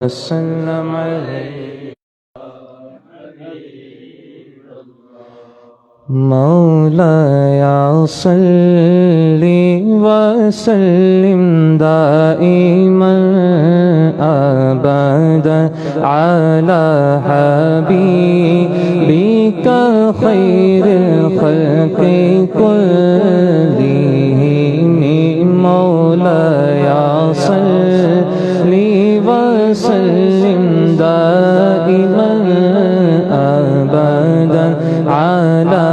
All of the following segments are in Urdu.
وسلم علیہ مولایا صلی وسلم دائما ابدا علی حبیبک خیر الخلق کلہم مولایا صلی وسلم دائما ابدا علی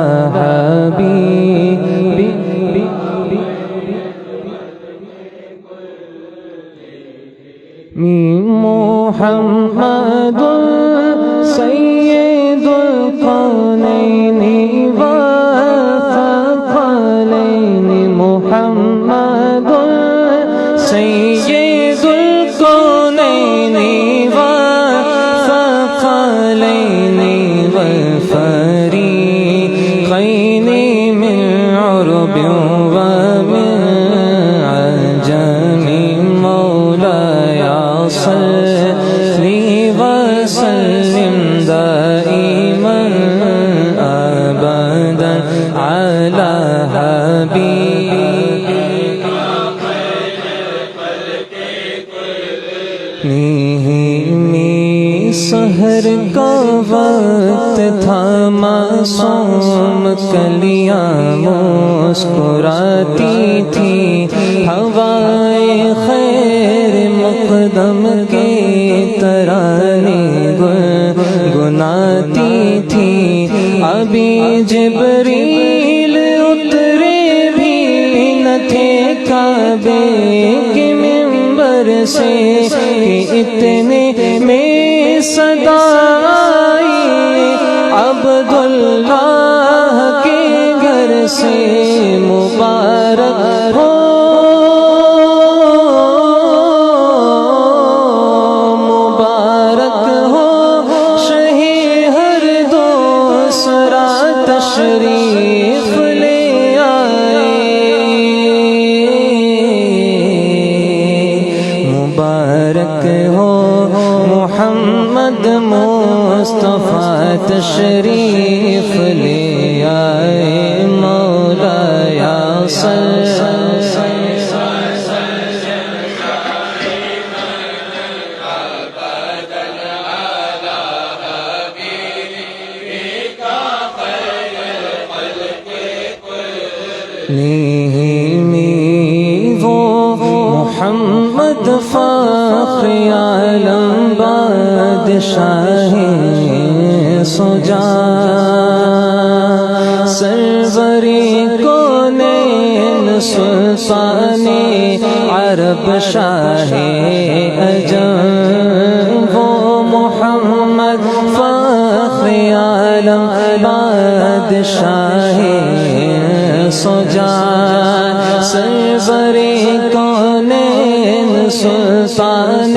محمد سید القونین والثقلین محمد سید القونین والثقلین والفریقین من عرب ومن عجم مولایا صلی وسلم دائما ابدا علی حبیبک سحر کا وقت تھا معصوم کلیاں مسکراتی تھی ہوائے خیر مقدم کے ترانے گنگناتی تھی ابھی جبریل اترے بھی نہ تھے کعبے کے منبر سے کہ اتنے میں صدا آئی عبداللہ کے گھر سے مبارک ہو مبارک ہو شہی ہر دوسرا تشریف لے آئے مبارک ہو محمد مصطفیٰ تشریف لے آئے مولایا محمد فخر عالم بادشاہ سجا سروری کونین سلطان عرب شاہ عجم وہ محمد فخر عالم بادشاہ سجا سروری کونین سلطان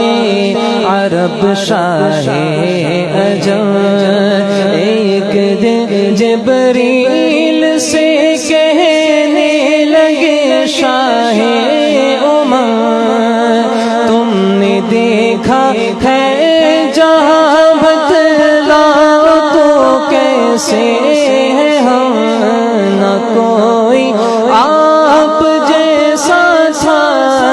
عرب شاہ عجم ایک دن جبریل سے کہنے لگے شاہ امم تم نے دیکھا ہے جہاں بتلاؤ تو کیسے ہے ہم نہ کوئی آپ جیسا تھا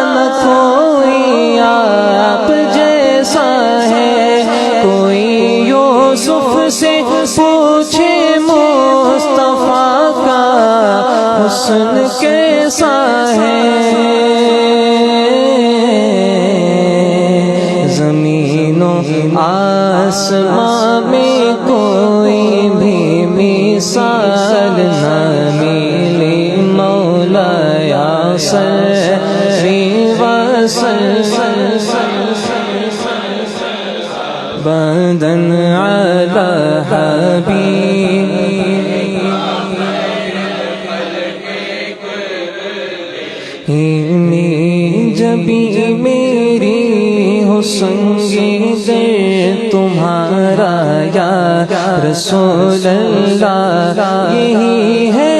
نہ کوئی آپ جیسا ہے کوئی یوسف سے پوچھے مصطفیٰ کا حسن کیسا ہے زمین و آسمان میں کوئی بھی مثال نہ ملی مولایا صلی وسلم بدن علی حبیبی جبی میری ہو سنگ در تمہارا یا رسول اللہ یہی ہے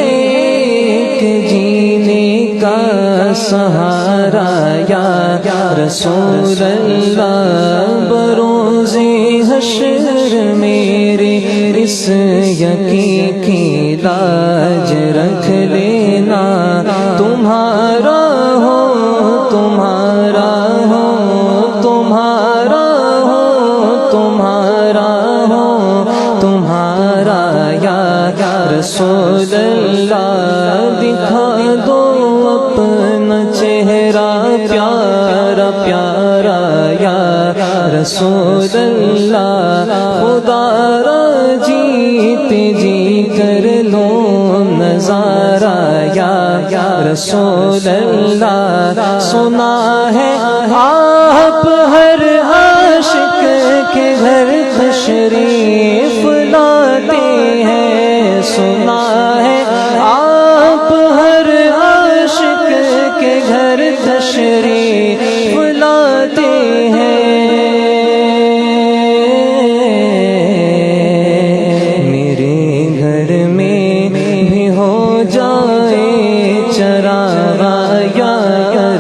کہ جینے کا سہارا یا رسول اللہ بروز حشر میرے اس یقین کی لاج رکھ لینا تمہارا ہو تمہارا ہو تمہارا ہو تمہارا ہو تمہارا یا رسول اللہ دکھا دو اپنا چہرہ پیارا پیارا یا رسول اللہ خدا را جیت جی کر لو نظارہ یا رسول اللہ سنا ہے آپ ہر عاشق کے گھر تشریف لاتے ہیں سنا ہے آپ ہر عاشق کے گھر تشریف لاتے ہیں میرے گھر میں بھی ہو جائے چراغ یا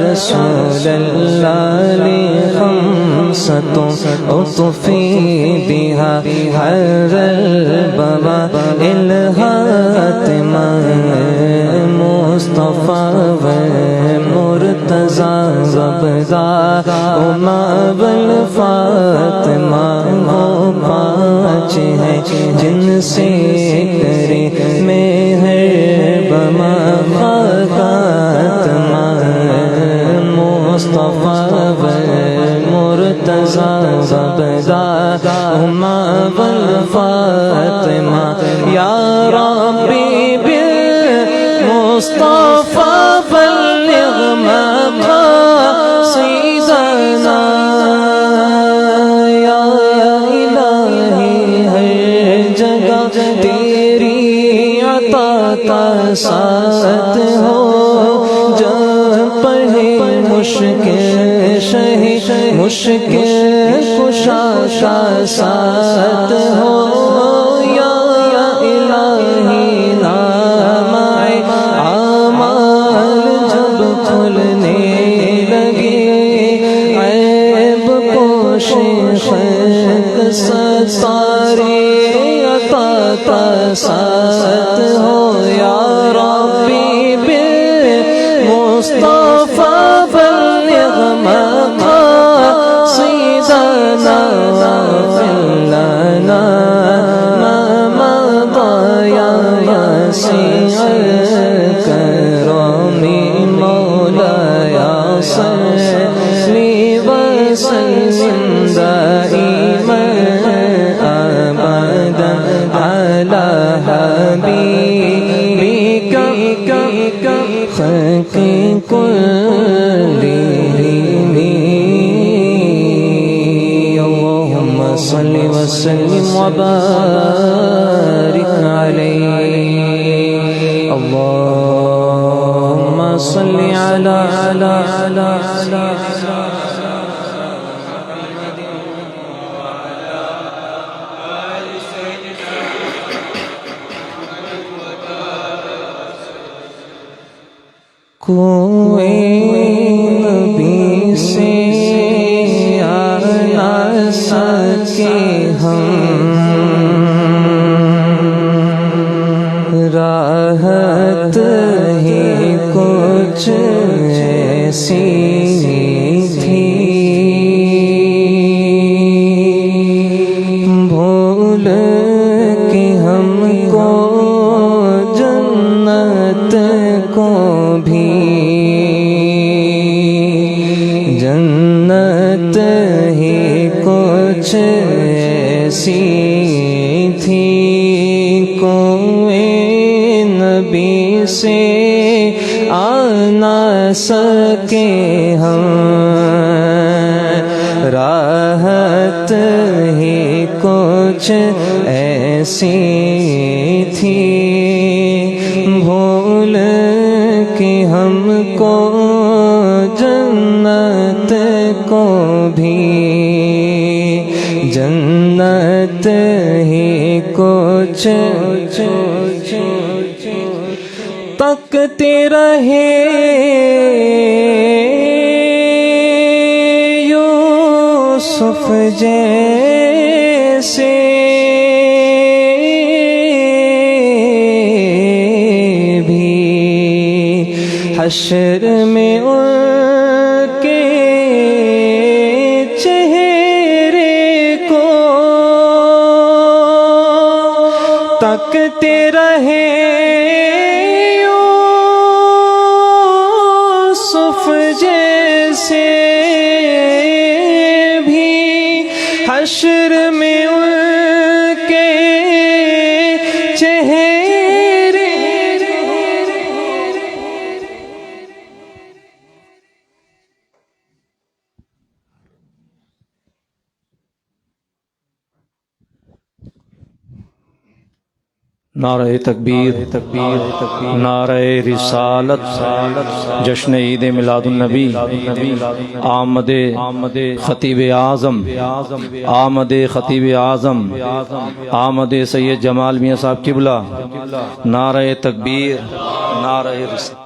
رسول اللہ لخمسة أطفي بها حر البواء الهاتمة مصطفى ومرتضى وبدا وما والفاطمہ وہ پانچ ہیں جن سے کرے مہر بما خاتمہ مصطفى ومرتضى وبدا وما والفاطمہ یا ربی بالمصطفى بلغ مقاصدنا یا الہی ہر جگہ تیری عطا کا ساتھ ہو جب پڑھے مشکل شہ مشکل کشا کا ساتھ ہو یا الہی نام اعمال جب کھلنے لگے عیب پوش خلق ستارے عطا کا ساتھ ہو یا ربی بالمصطفى بلغ مقاصدنا واغفر لنا ما مضى يا واسع الكرم مولاي صل وسلم دائما ابدا على حبيبك خلق كلهم اللهم صل وسلم وبارك عليه اللهم صل على کوئی نبی سے آ نہ سکے ہم راحت ہی کچھ ایسی تھی بھول کے ہم کو جنت کو بھی جنت ہی کچھ ایسی تھی کوئی نبی سے آ نہ سکے ہم راحت ہی کچھ ایسی تھی بھول کہ ہم کو جنت کو بھی جنت ہی کچھ تکتے رہے یوسف جیسے بھی حشر میں ان کے چہرے کو تکتے رہے یوسف جیسے بھی حشر میں ان کے چہرے نعرہ تکبیر، نعرہ رسالت، جشن عید میلاد النبی، آمد خطیب اعظم، آمد خطیب اعظم، آمد سید جمال میاں صاحب قبلہ، نعرہ تکبیر، نعرہ رسالت۔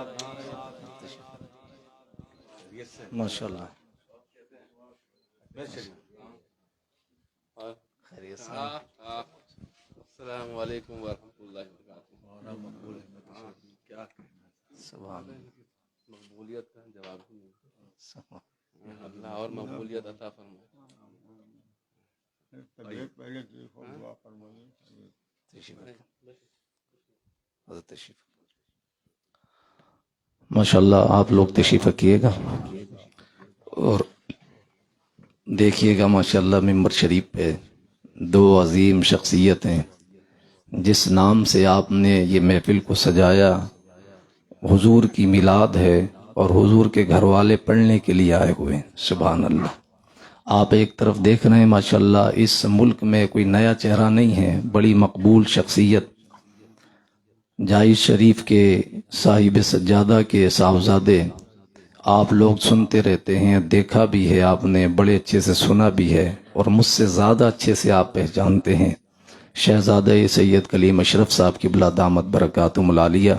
ماشاءاللہ السلام علیکم ورحمۃ اللہ وبرکاتہ۔ مقبولیت کا جواب ہی نہیں، اللہ اور مقبولیت عطا فرمائے۔ ماشاءاللہ آپ لوگ تشریف رکھیے گا اور دیکھیے گا ماشاءاللہ ممبر شریف پہ دو عظیم شخصیتیں جس نام سے آپ نے یہ محفل کو سجایا، حضور کی میلاد ہے اور حضور کے گھر والے پڑھنے کے لیے آئے ہوئے ہیں۔ سبحان اللہ، آپ ایک طرف دیکھ رہے ہیں ماشاءاللہ اس ملک میں کوئی نیا چہرہ نہیں ہے، بڑی مقبول شخصیت جائز شریف کے صاحب سجادہ کے صاحبزادے، آپ لوگ سنتے رہتے ہیں، دیکھا بھی ہے آپ نے، بڑے اچھے سے سنا بھی ہے اور مجھ سے زیادہ اچھے سے آپ پہچانتے ہیں، شہزادہ سید کلیم اشرف صاحب قبلہ دامت برکاتہم العالیہ،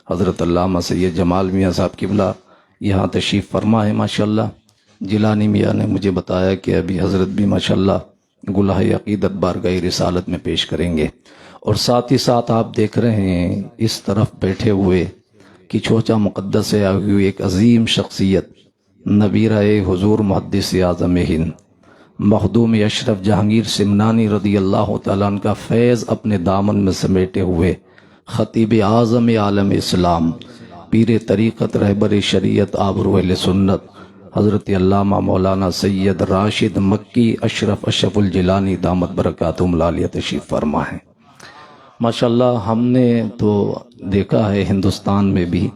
حضرت علامہ سید جمال میاں صاحب قبلہ یہاں تشریف فرما ہے ماشاءاللہ۔ جیلانی میاں نے مجھے بتایا کہ ابھی حضرت بھی ماشاءاللہ گلہ عقیدت بارگاہ رسالت میں پیش کریں گے، اور ساتھ ہی ساتھ آپ دیکھ رہے ہیں اس طرف بیٹھے ہوئے کہ چھوچا مقدس سے آئی ہوئی ایک عظیم شخصیت نبیرہ حضور محدث اعظم ہند مخدوم اشرف جہانگیر سمنانی رضی اللہ تعالیٰ عنہ کا فیض اپنے دامن میں سمیٹے ہوئے خطیب اعظم عالم اسلام، پیر طریقت، رہبر شریعت، آبرو اہل سنت، حضرت علامہ مولانا سید راشد مکی اشرف الجیلانی دامت برکاتہم العالیہ تشریف فرما ہے۔ ماشاءاللہ ہم نے تو دیکھا ہے ہندوستان میں بھی،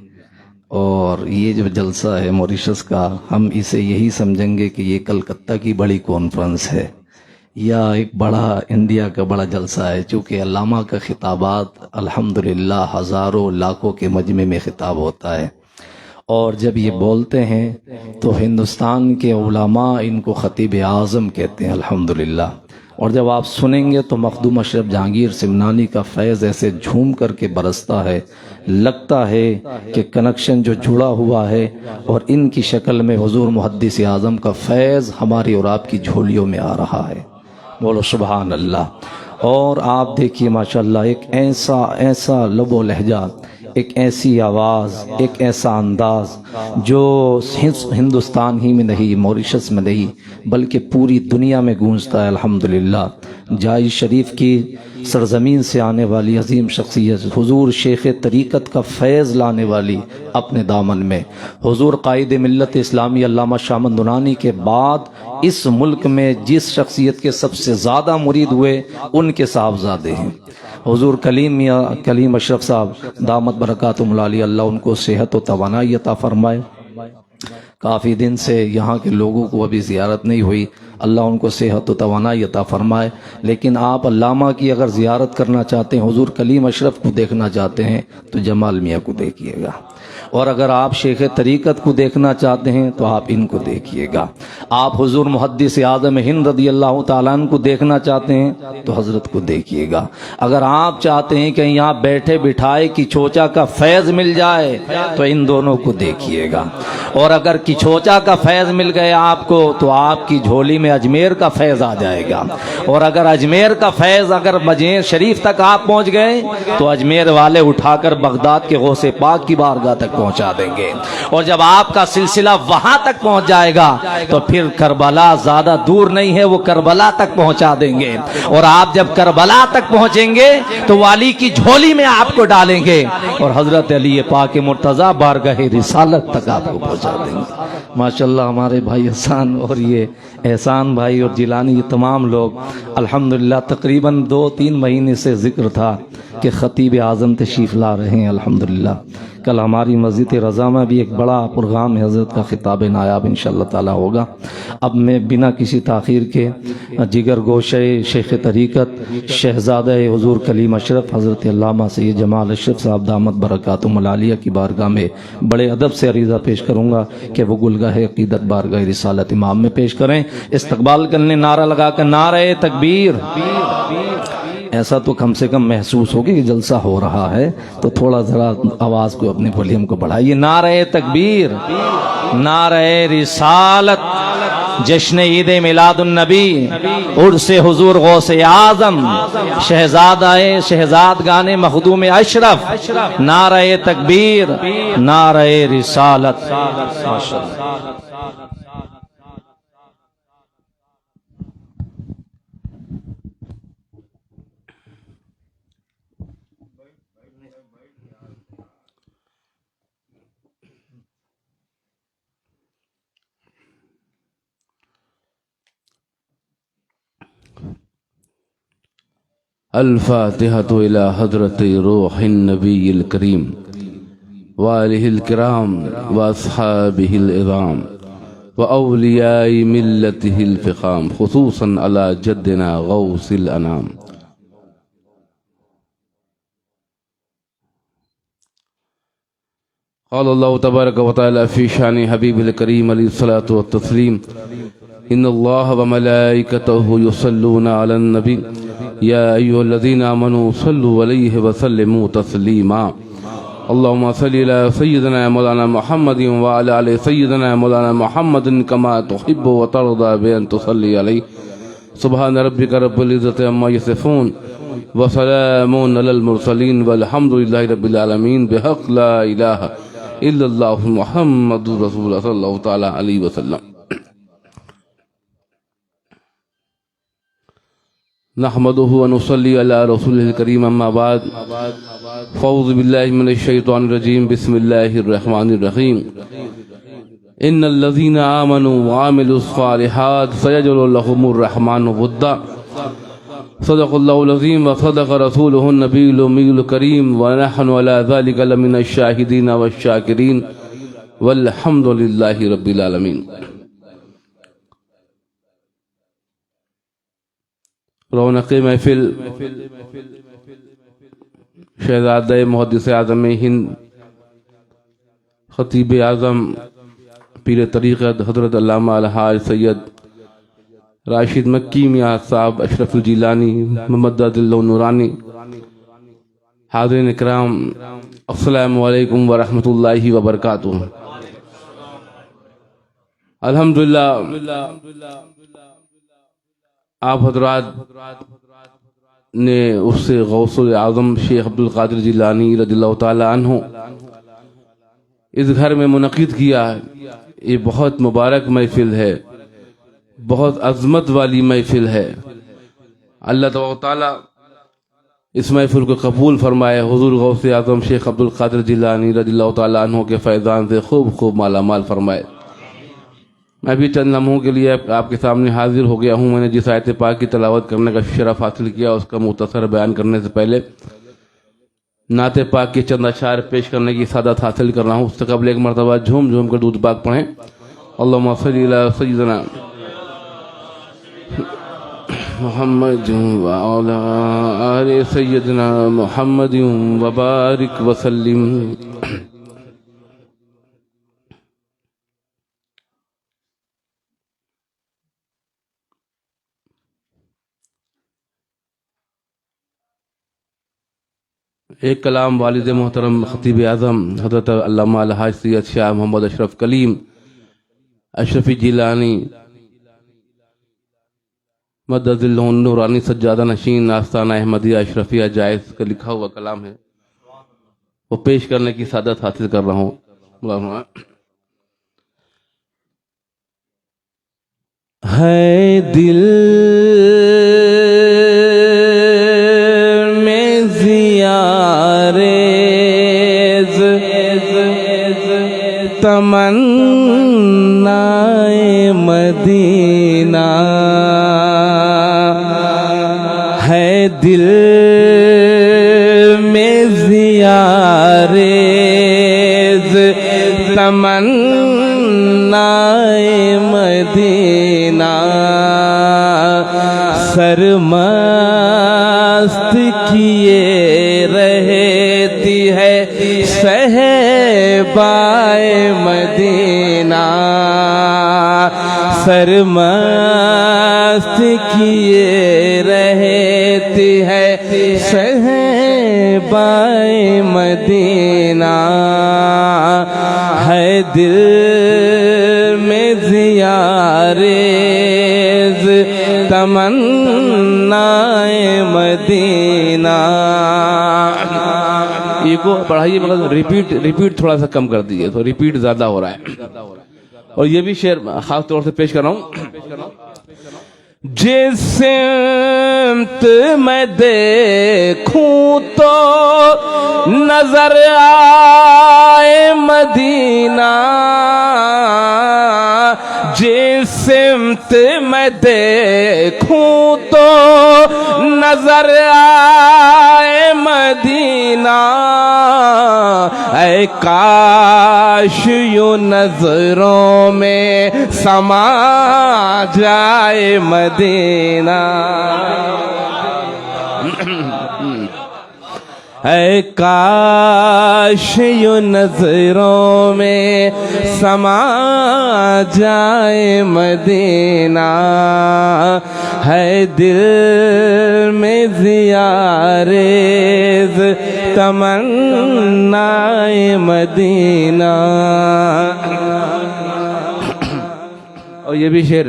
اور یہ جو جلسہ ہے موریشس کا، ہم اسے یہی سمجھیں گے کہ یہ کلکتہ کی بڑی کانفرنس ہے یا ایک بڑا انڈیا کا بڑا جلسہ ہے، چونکہ علامہ کا خطابات الحمدللہ ہزاروں لاکھوں کے مجمع میں خطاب ہوتا ہے، اور جب یہ بولتے ہیں تو ہندوستان کے علماء ان کو خطیب اعظم کہتے ہیں الحمدللہ، اور جب آپ سنیں گے تو مخدوم اشرف جہانگیر سمنانی کا فیض ایسے جھوم کر کے برستا ہے، لگتا ہے کہ کنیکشن جو جڑا ہوا ہے، اور ان کی شکل میں حضور محدث اعظم کا فیض ہماری اور آپ کی جھولیوں میں آ رہا ہے، بولو سبحان اللہ۔ اور آپ دیکھیے ماشاءاللہ ایک ایسا لب و لہجہ، ایک ایسی آواز، ایک ایسا انداز جو ہندوستان ہی میں نہیں، موریشس میں نہیں، بلکہ پوری دنیا میں گونجتا ہے الحمدللہ۔ جائز شریف کی سرزمین سے آنے والی عظیم شخصیت، حضور شیخ طریقت کا فیض لانے والی اپنے دامن میں، حضور قائد ملت اسلامی علامہ شاہ احمد نورانی کے بعد اس ملک میں جس شخصیت کے سب سے زیادہ مرید ہوئے ان کے صاحبزادے ہیں حضور کلیم اشرف صاحب دامت برکاتہم العالیہ، اللہ ان کو صحت و توانائی عطا فرمائے۔ کافی دن سے یہاں کے لوگوں کو ابھی زیارت نہیں ہوئی، اللہ ان کو صحت و توانائی عطا فرمائے، لیکن آپ علامہ کی اگر زیارت کرنا چاہتے ہیں، حضور کلیم اشرف کو دیکھنا چاہتے ہیں تو جمال میاں کو دیکھیے گا، اور اگر آپ شیخ طریقت کو دیکھنا چاہتے ہیں تو آپ ان کو دیکھیے گا. آپ حضور محدث اعظم ہند رضی اللہ تعالیٰ عنہ کو دیکھنا چاہتے ہیں تو حضرت کو دیکھیے گا. اگر آپ چاہتے ہیں کہ یہاں بیٹھے بٹھائے کی چوچا کا فیض مل جائے تو ان دونوں کو دیکھیے گا. اور اگر کچھوچا کا فیض مل گیا آپ کو تو آپ کی جھولی میں اجمیر کا فیض آ جائے گا. اور اگر اجمیر کا فیض اگر مدینہ شریف تک آپ پہنچ گئے تو اجمیر والے اٹھا کر بغداد کے غوث پاک کی بارگاہ تک پہنچا دیں گے. اور جب آپ کا سلسلہ وہاں تک پہنچ جائے گا تو پھر کربلا زیادہ دور نہیں ہے, وہ کربلا تک پہنچا دیں گے. اور آپ جب کربلا تک پہنچیں گے تو والی کی جھولی میں آپ کو ڈالیں گے اور حضرت علی پاک مرتضیٰ بارگاہ رسالت تک آپ کو پہنچا دیں گے. ماشاءاللہ ہمارے بھائی احسان اور یہ احسان بھائی اور جیلانی یہ تمام لوگ الحمدللہ تقریباً 2-3 مہینے سے ذکر تھا کہ خطیب اعظم تشریف لا رہے ہیں. الحمدللہ کل ہماری مسجد رضا میں بھی ایک بڑا پروگرام حضرت کا خطاب نایاب انشاءاللہ تعالی ہوگا. اب میں بنا کسی تاخیر کے جگر گوشہ شیخ طریقت شہزادہ حضور کلیم اشرف حضرت علامہ سید جمال اشرف صاحب دامت برکاتہم العالیہ کی بارگاہ میں بڑے ادب سے عریضہ پیش کروں گا کہ وہ گلگاہ عقیدت بارگاہ رسالت امام میں پیش کریں. استقبال کرنے نعرہ لگا کر نعرہ تکبیر. ایسا تو کم سے کم محسوس ہوگی کہ جلسہ ہو رہا ہے تو تھوڑا ذرا آواز کو اپنے والیوم کو بڑھائیے. نعرہ تکبیر, نعرہ رسالت, جشن عید میلاد النبی, عرس حضور غوث اعظم, شہزادگان مخدوم اشرف, نعرہ تکبیر, نعرہ رسالت. ماشاءاللہ. الفاتحة إلى حضرة روح النبي الكريم وآله الكرام وأصحابه العظام وأولياء ملته الفخام خصوصا على جدنا غوث الأنام. قال الله تبارك وتعالى في شان حبيب الكريم عليه الصلاة والتسليم إن الله وملائكته يصلون على النبي يا أيها الذين آمنوا صلوا عليه وسلموا تسليما. اللهم صل على سيدنا مولانا محمد وعلى آل سيدنا مولانا محمد كما تحب وترضى بأن تصلي عليه. سبحان ربك رب العزة عما يصفون وسلام على المرسلين والحمد لله رب العالمين بحق لا إله إلا الله محمد رسول الله صلى الله تعالى عليه وسلم. نحمده ونصلي على رسوله الكريم أما بعد فأعوذ بالله من الشيطان الرجيم بسم الله الرحمن الرحيم. إن الذين آمنوا وعملوا الصالحات سيجعل لهم الرحمن ودا. صدق الله العظيم وصدق رسوله النبي الأمي الكريم ونحن على ذلك لمن الشاهدين والشاكرين والحمد لله رب العالمين. رونق محفل شہزادہ محدث اعظم ہند خطیب اعظم پیر طریقت حضرت علامہ الحاج سید راشد مکی میاں صاحب اشرف الجیلانی ممدد اللہ نورانی، حاضرین اکرام السلام علیکم ورحمۃ اللہ وبرکاتہ. الحمدللہ آپ حضرات نے اس سے غوث اعظم شیخ عبد القادر جیلانی رضی اللہ تعالی عنہ اس گھر میں منعقد کیا. یہ بہت مبارک محفل ہے، بہت عظمت والی محفل ہے. اللہ تعالی اس محفل کو قبول فرمائے. حضور غوث اعظم شیخ عبد القادر جیلانی رضی اللہ تعالی عنہ کے فیضان سے خوب مالا مال فرمائے. میں بھی چند لمحوں کے لیے آپ کے سامنے حاضر ہو گیا ہوں. میں نے جس آیت پاک کی تلاوت کرنے کا شرف حاصل کیا اس کا مختصر بیان کرنے سے پہلے نعت پاک کے چند اشعار پیش کرنے کی سعادت حاصل کر رہا ہوں. اس سے قبل ایک مرتبہ جھوم کر درود پاک پڑھیں. اللہم صلی علی سیدنا محمد وعلی آل سیدنا محمد وبارک وسلم. ایک کلام والد محترم خطیب اعظم حضرت علامہ الحاج سید شاہ محمد اشرف کلیم اشرفی جیلانی مدد اللہ نورانی سجادہ نشین آستانہ احمدیہ اشرفیہ جائز کا لکھا ہوا کلام ہے، وہ پیش کرنے کی سعادت حاصل کر رہا ہوں۔ ہے دل میں زیارز تمنائے مدینہ، ہے دل میں زیارز تمنائے مدینہ، سرمست کیے رہتی ہے صحبائے مدینہ، سرمست کیے رہتی ہے صحبائے مدینہ، ہے دل میں زیارز تمنائے مدینہ۔ یہ کو پڑھائیے مگر ریپیٹ تھوڑا سا کم کر دیجیے، تو ریپیٹ زیادہ ہو رہا ہے۔ اور یہ بھی شعر خاص طور سے پیش کر رہا ہوں۔ جس سمت میں دیکھوں تو نظر آئے مدینہ، جس سمت میں دیکھوں تو نظر آئے مدینہ، اے کاش یوں نظروں میں سما جائے مدینہ، اے کاش یوں نظروں میں سما جائے مدینہ، ہے دل میں زیارز تمنائے مدینہ۔ اور یہ بھی شعر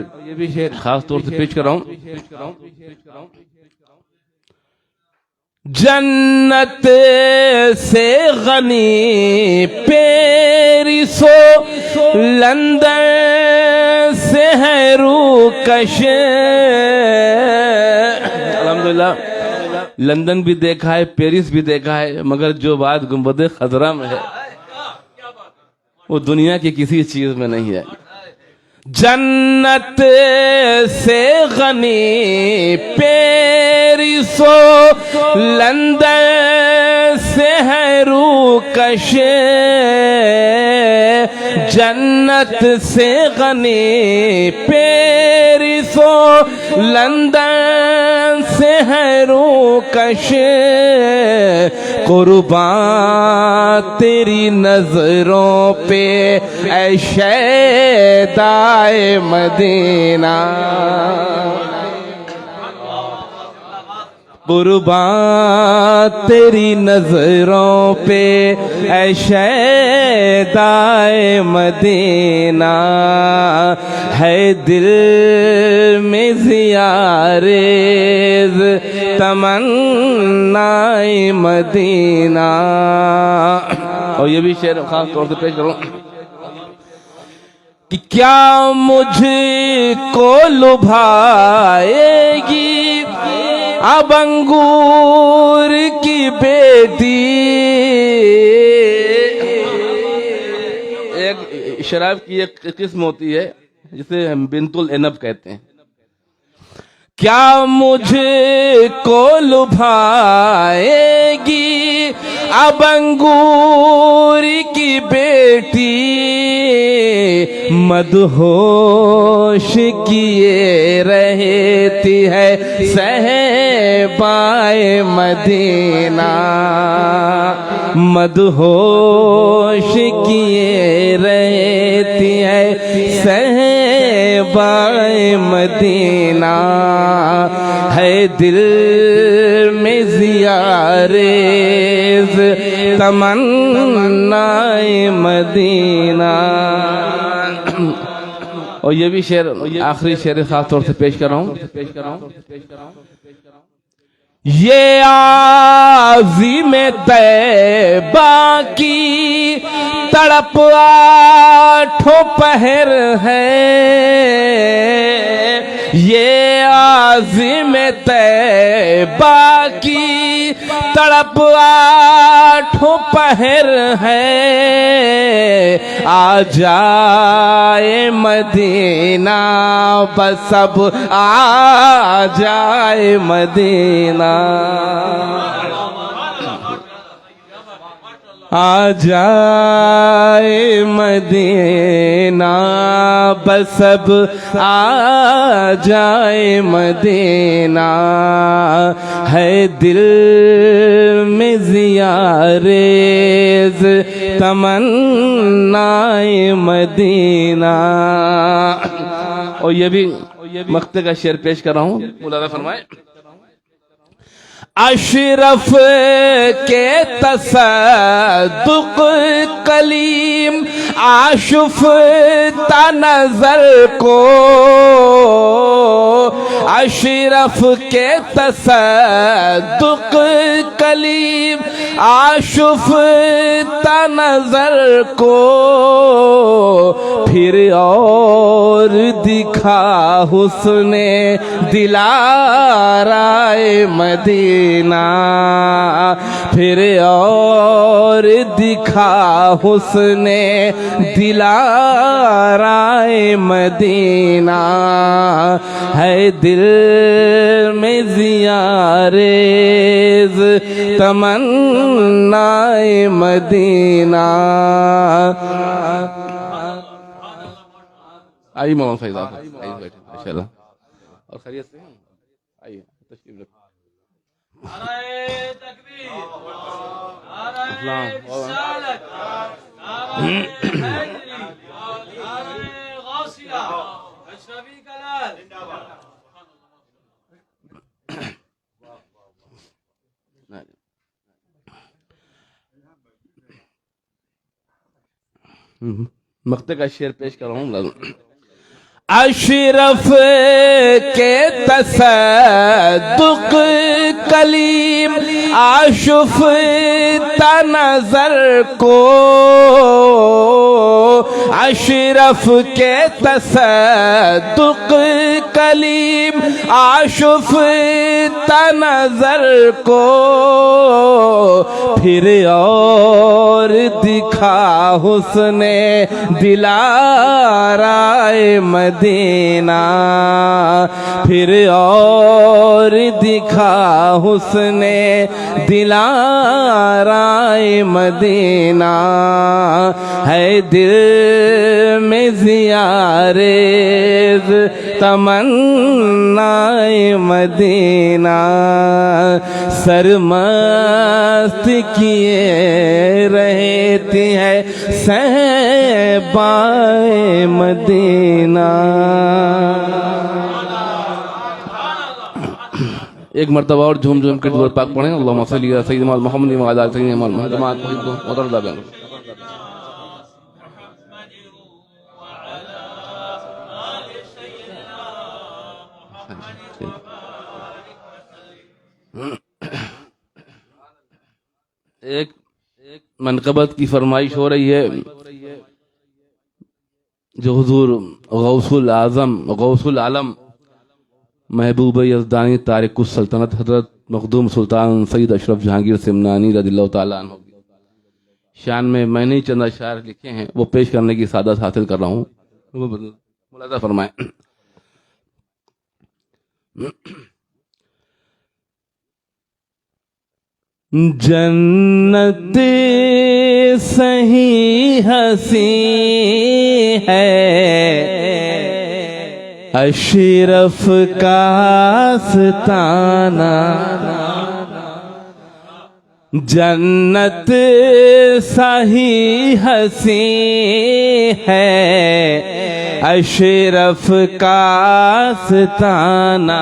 خاص طور سے پیش کر رہا ہوں۔ جنت سے غنی پیرسو لندن سے ہے روکش، الحمدللہ لندن بھی دیکھا ہے، پیرس بھی دیکھا ہے، مگر جو بات گنبد خضرا میں ہے وہ دنیا کی کسی چیز میں نہیں ہے۔ جنت سے غنی پیرسو لندن سے ہے روکش، جنت سے غنی پیرسو لندن سے ہے روکش، قربان تیری نظروں پہ اے شیدائے مدینہ، قربان تیری نظروں پہ اے شیدائے مدینہ، ہے دل میں زیارز تمنائے مدینہ۔ اور یہ بھی شعر خاص طور سے پیش کروں۔ کہ کیا مجھ کو لبھائے گی اب انگور کی بیٹی، ایک شراب کی ایک قسم ہوتی ہے جسے ہم بنت العنب کہتے ہیں۔ کیا مجھ کو لبھائے گی اب انگور کی بیٹی، مدہوش کیے رہتی ہے صحبائے مدینہ، مدہوش کیے رہتی ہے صحبائے مدینہ، ہے دل میں زیارز تمنائے مدینہ. اور یہ بھی شعر آخری شعر خاص طور سے پیش کر رہا ہوں. یہ عظیم طیبہ کی تڑپ آٹھوں پہر ہے. یہ عظیم طیبہ کی تڑپ آٹھوں پہر ہے. آ جائے مدینہ بس اب آ جائے مدینہ. آ جائے مدینہ بس اب آ جائے مدینہ. ہے دل میں زیارز تمنائے مدینہ. اور یہ بھی مقطع کا شعر پیش کر رہا ہوں. مولانا فرمائے اشرف کے تصدق کلیم آشفتا نظر کو. اشرف کے تصدق کلیم آشفتا نظر کو. پھر اور دکھا حسن دلارائے مدینہ. پھر اور دکھا حسن دلارائے مدینہ. ہے دل میں زیارز تمنائے مدینہ. آئیے مولانا فیض آپ ماشاء اللہ. اور خیریت سے ہیں؟ آئیے تشریف رکھیں. مقطع کا شعر پیش کر رہا ہوں. اشرف کے تصدق کلیم آشفتا نظر کو. اشرف کے تصدق کلیم آشفتا نظر کو. پھر اور دکھا حسن دلارائے مدینہ. پھر اور دکھا حسن دلارائے مدینہ. ہے دل میں زیارز تمنائے مدینہ. سرمست کیے رہتی ہے صحبائے مدینہ. ایک مرتبہ اور جھوم جھوم کے درود پاک پڑھیں. اللہم صلی علی سیدنا محمد وعلی آل سیدنا محمد. جماعت مطرد بیان. ایک منقبت کی فرمائش ہو رہی ہے جو حضور غوث العظم غوث العالم محبوب یزدانی تارک السلطنت حضرت مخدوم سلطان سید اشرف جہانگیر سمنانی رضی اللہ تعالیٰ عنہ شان میں نے چند اشعار لکھے ہیں وہ پیش کرنے کی سعادت حاصل کر رہا ہوں. ملاحظہ فرمائیں. جنت صحیح ہنسی ہے اشرف کا آستانہ. جنت صحیح ہنسی ہے اشرف کا آستانہ.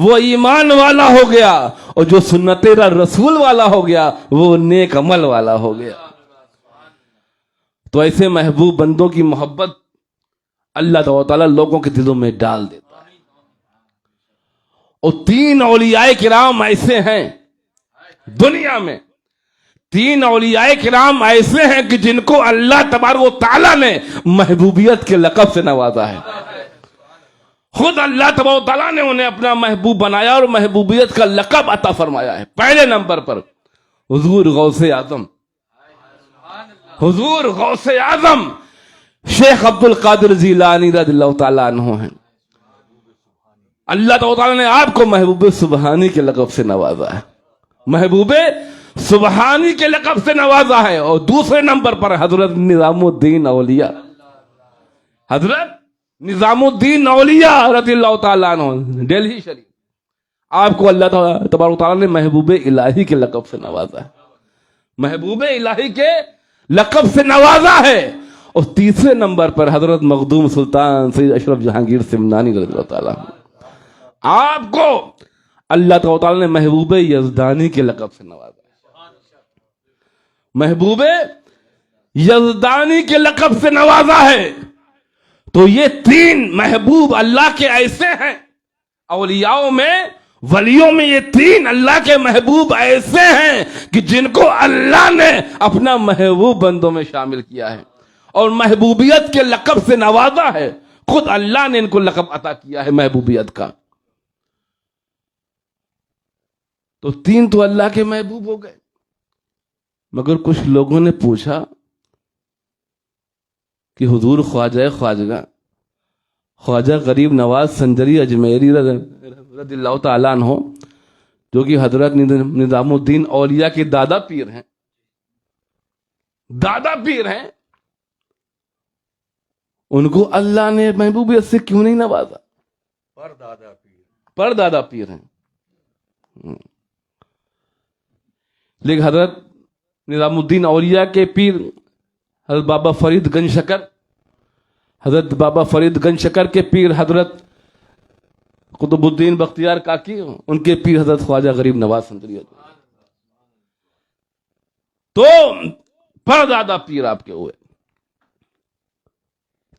وہ ایمان والا ہو گیا، اور جو سنت رسول والا ہو گیا وہ نیک عمل والا ہو گیا۔ تو ایسے محبوب بندوں کی محبت اللہ تعالیٰ لوگوں کے دلوں میں ڈال دیتا ہے۔ اور 3 اولیاء کرام ایسے ہیں دنیا میں، 3 اولیاء کرام ایسے ہیں کہ جن کو اللہ تبارک و تعالیٰ نے محبوبیت کے لقب سے نوازا ہے۔ خود اللہ تبارک و تعالیٰ نے انہیں اپنا محبوب بنایا اور محبوبیت کا لقب عطا فرمایا ہے۔ پہلے نمبر پر حضور غوث اعظم، حضور غوث اعظم شیخ عبد القادر جیلانی رضی اللہ تعالیٰ عنہ ہیں۔ اللہ تعالیٰ نے آپ کو محبوب سبحانی کے لقب سے نوازا ہے، محبوب سبحانی کے لقب سے نوازا ہے۔ اور دوسرے نمبر پر حضرت نظام الدین اولیاء، حضرت نظام الدین اولیاء رضی اللہ تعالیٰ عنہ دہلی شریف، آپ کو اللہ تبارک و تعالیٰ نے محبوب الہی کے لقب سے نوازا ہے، محبوب الہی کے لقب سے نوازا ہے۔ اور تیسرے نمبر پر حضرت مخدوم سلطان سید اشرف جہانگیر سمنانی رضی اللہ تعالیٰ عنہ، آپ کو اللہ تعالیٰ نے محبوب یزدانی کے لقب سے نوازا ہے، محبوب یزدانی کے لقب سے نوازا ہے۔ تو یہ 3 محبوب اللہ کے ایسے ہیں، اولیاءوں میں، ولیوں میں یہ 3 اللہ کے محبوب ایسے ہیں کہ جن کو اللہ نے اپنا محبوب بندوں میں شامل کیا ہے اور محبوبیت کے لقب سے نوازا ہے۔ خود اللہ نے ان کو لقب عطا کیا ہے محبوبیت کا۔ تو 3 تو اللہ کے محبوب ہو گئے، مگر کچھ لوگوں نے پوچھا کہ حضور خواجہ غریب نواز سنجری اجمیری رضی اللہ تعالیٰ عنہ، جو کہ حضرت نظام الدین اولیاء کے دادا پیر ہیں، دادا پیر ہیں، ان کو اللہ نے محبوبیت سے کیوں نہیں نوازا؟ پر دادا پیر ہیں۔ لیکن حضرت نظام الدین اولیاء کے پیر حضرت بابا فرید گنج شکر، حضرت بابا فرید گنج شکر کے پیر حضرت قطب الدین بختیار کاکی، ان کے پیر حضرت خواجہ غریب نواز سنجری، تو پردادا پیر آپ کے ہوئے۔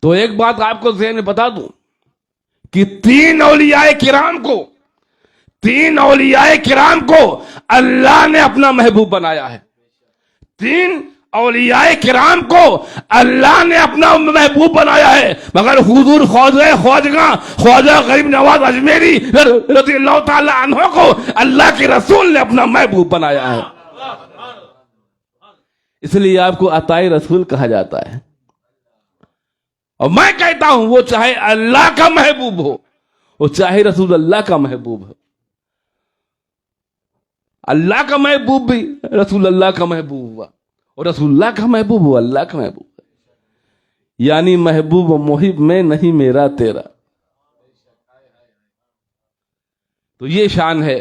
تو ایک بات آپ کو ذہن میں بتا دوں کہ 3 اولیاء کرام کو اللہ نے اپنا محبوب بنایا ہے، 3 اولیاء کرام کو اللہ نے اپنا محبوب بنایا ہے، مگر حضور خواجہ غریب نواز اجمیری رضی اللہ تعالی عنہ کو اللہ کے رسول نے اپنا محبوب بنایا ہے۔ اس لیے آپ کو عطائے رسول کہا جاتا ہے۔ اور میں کہتا ہوں وہ چاہے اللہ کا محبوب ہو، وہ چاہے رسول اللہ کا محبوب ہو، اللہ کا محبوب بھی رسول اللہ کا محبوب ہوا، اور رسول اللہ کا محبوب ہوا اللہ کا محبوب ہے۔ یعنی محبوب و محب میں نہیں میرا تیرا۔ تو یہ شان ہے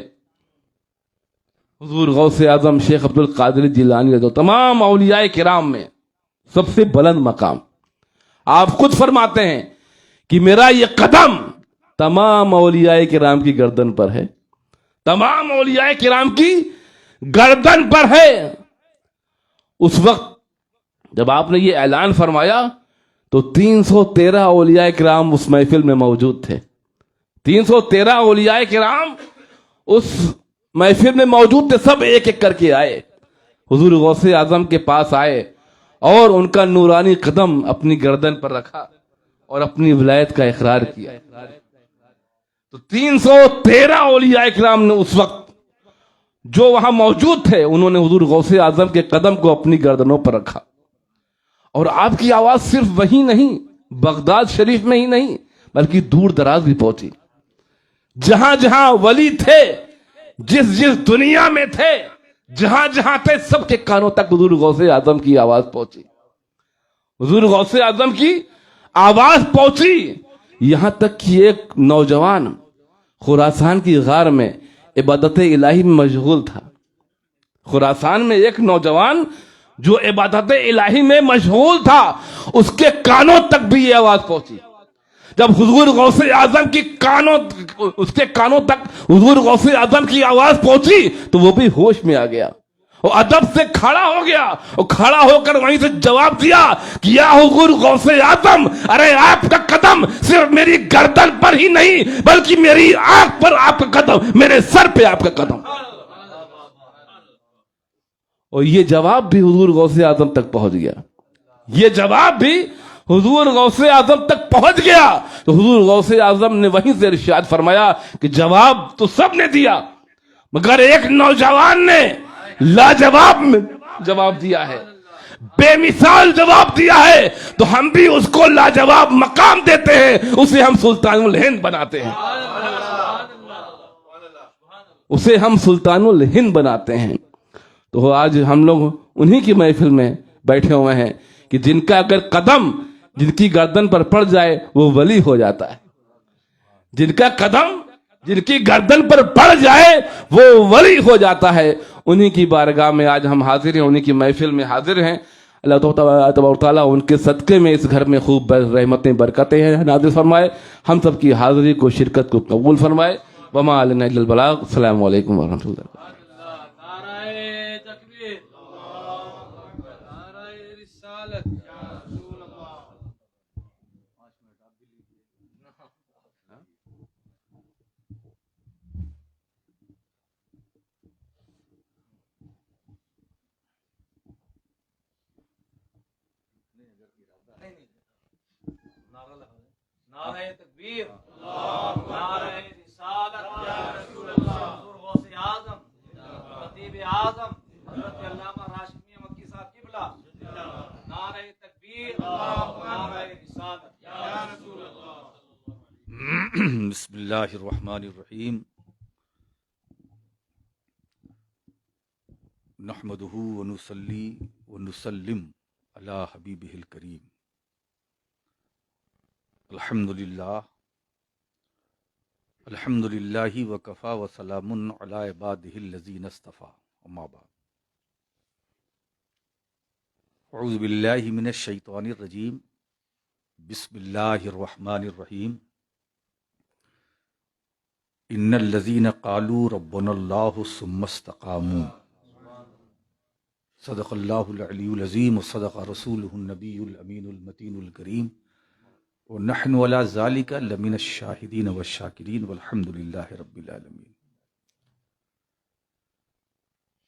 حضور غوث اعظم شیخ عبد القادر جیلانی رضی اللہ، تمام اولیاء کرام میں سب سے بلند مقام۔ آپ خود فرماتے ہیں کہ میرا یہ قدم تمام اولیاء کرام کی گردن پر ہے، تمام اولیاء کرام کی گردن پر ہے۔ اس وقت جب آپ نے یہ اعلان فرمایا تو 313 اولیاء کرام اس محفل میں موجود تھے، 313 اولیاء کرام اس محفل میں موجود تھے، سب ایک ایک کر کے آئے، حضور غوث اعظم کے پاس آئے اور ان کا نورانی قدم اپنی گردن پر رکھا اور اپنی ولایت کا اقرار کیا۔ تو 313 اولیاء کرام نے اس وقت جو وہاں موجود تھے، انہوں نے حضور غوث اعظم کے قدم کو اپنی گردنوں پر رکھا، اور آپ کی آواز صرف وہی نہیں، بغداد شریف میں ہی نہیں بلکہ دور دراز بھی پہنچی۔ جہاں جہاں ولی تھے، جس دنیا میں تھے، جہاں جہاں تھے، سب کے کانوں تک حضور غوث اعظم کی آواز پہنچی، حضور غوث اعظم کی آواز پہنچی۔ یہاں تک کہ ایک نوجوان خراسان کی غار میں عبادت الہی میں مشغول تھا، خراسان میں ایک نوجوان جو عبادت الہی میں مشغول تھا، اس کے کانوں تک بھی یہ آواز پہنچی جب حضور غوث اعظم کی اس کے کانوں تک حضور غوث اعظم کی آواز پہنچی تو وہ بھی ہوش میں آ گیا، وہ ادب سے کھڑا ہو گیا، اور کھڑا ہو کر وہیں سے جواب دیا کہ یا حضور غوث اعظم، ارے آپ کا قدم صرف میری گردن پر ہی نہیں بلکہ میری آنکھ پر آپ کا قدم، میرے سر پہ آپ کا قدم۔ اور یہ جواب بھی حضور غوث اعظم تک پہنچ گیا، یہ جواب بھی حضور غوث اعظم تک پہنچ گیا۔ تو حضور غوث اعظم نے وہیں سے ارشاد فرمایا کہ جواب تو سب نے دیا مگر ایک نوجوان نے لاجواب میں جواب دیا ہے، بے مثال جواب دیا ہے، تو ہم بھی اس کو لاجواب مقام دیتے ہیں، اسے ہم سلطان الہند بناتے ہیں، اسے ہم سلطان الہند بناتے ہیں۔ تو آج ہم لوگ انہی کی محفل میں بیٹھے ہوئے ہیں کہ جن کا اگر قدم جن کی گردن پر پڑ جائے وہ ولی ہو جاتا ہے، جن کا قدم جن کی گردن پر پڑ جائے وہ ولی ہو جاتا ہے۔ انہی کی بارگاہ میں آج ہم حاضر ہیں، انہی کی محفل میں حاضر ہیں۔ اللہ تبارک تعالیٰ ان کے صدقے میں اس گھر میں خوب رحمتیں برکتیں ہیں نازل فرمائے، ہم سب کی حاضری کو شرکت کو قبول فرمائے۔ وما علینا الا البلاغ۔ السلام علیکم ورحمۃ اللہ۔ نعرہ تکبیر، نعرہ رسالت، یا رسول اللہ، حضور غوث اعظم، خطیب اعظم حضرت علامہ راشد مکی صاحب قبلہ، نعرہ تکبیر، نعرہ رسالت، یا رسول اللہ۔ بسم اللہ الرحمن الرحیم، نحمدہ ونصلی ونسلم علی حبیبہ الکریم۔ الحمد للہ وکفا وسلام علی عبادہ الذین اصطفیٰ، اما بعد۔ اعوذ باللہ من الشیطان الرجیم، بسم اللہ الرحمن الرحیم۔ ان الذین قالوا ربنا اللہ ثم استقاموا، صدق اللہ العلی العظیم وصدق رسولہ النبی الامین المتین الکریم، ونحن علی ذالک لمن الشاہدین والشاکرین والحمد للہ رب العالمین۔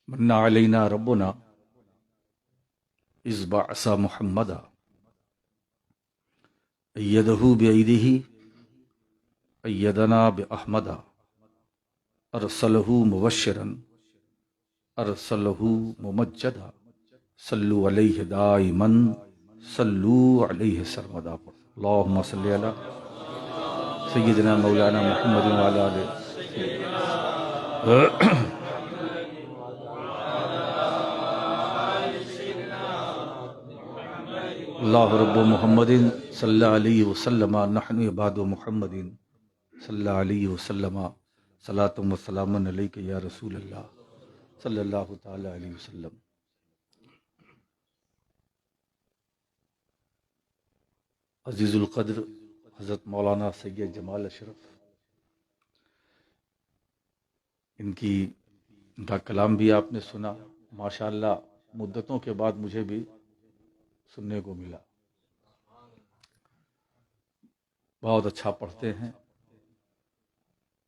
من علینا ربنا اذ بعث محمدا، ایدہ بایدہ، ایدنا باحمدا، ارسلہ مبشرا، ارسلہ ممجدا، صلو علیہ دائما، صلو علیہ سرمدا۔ اللہم صلی علی سیدنا مولانا محمد وعلی آلہ۔ اللہ رب محمد صلی اللہ علیہ وسلم، نحن عباد محمد صلی اللہ علیہ وسلم، صلاۃ و سلام علیک یا رسول اللہ صلی اللہ تعالی علیہ وسلم۔ عزیز القدر حضرت مولانا سید جمال اشرف، ان کا کلام بھی آپ نے سنا، ماشاءاللہ مدتوں کے بعد مجھے بھی سننے کو ملا۔ بہت اچھا پڑھتے ہیں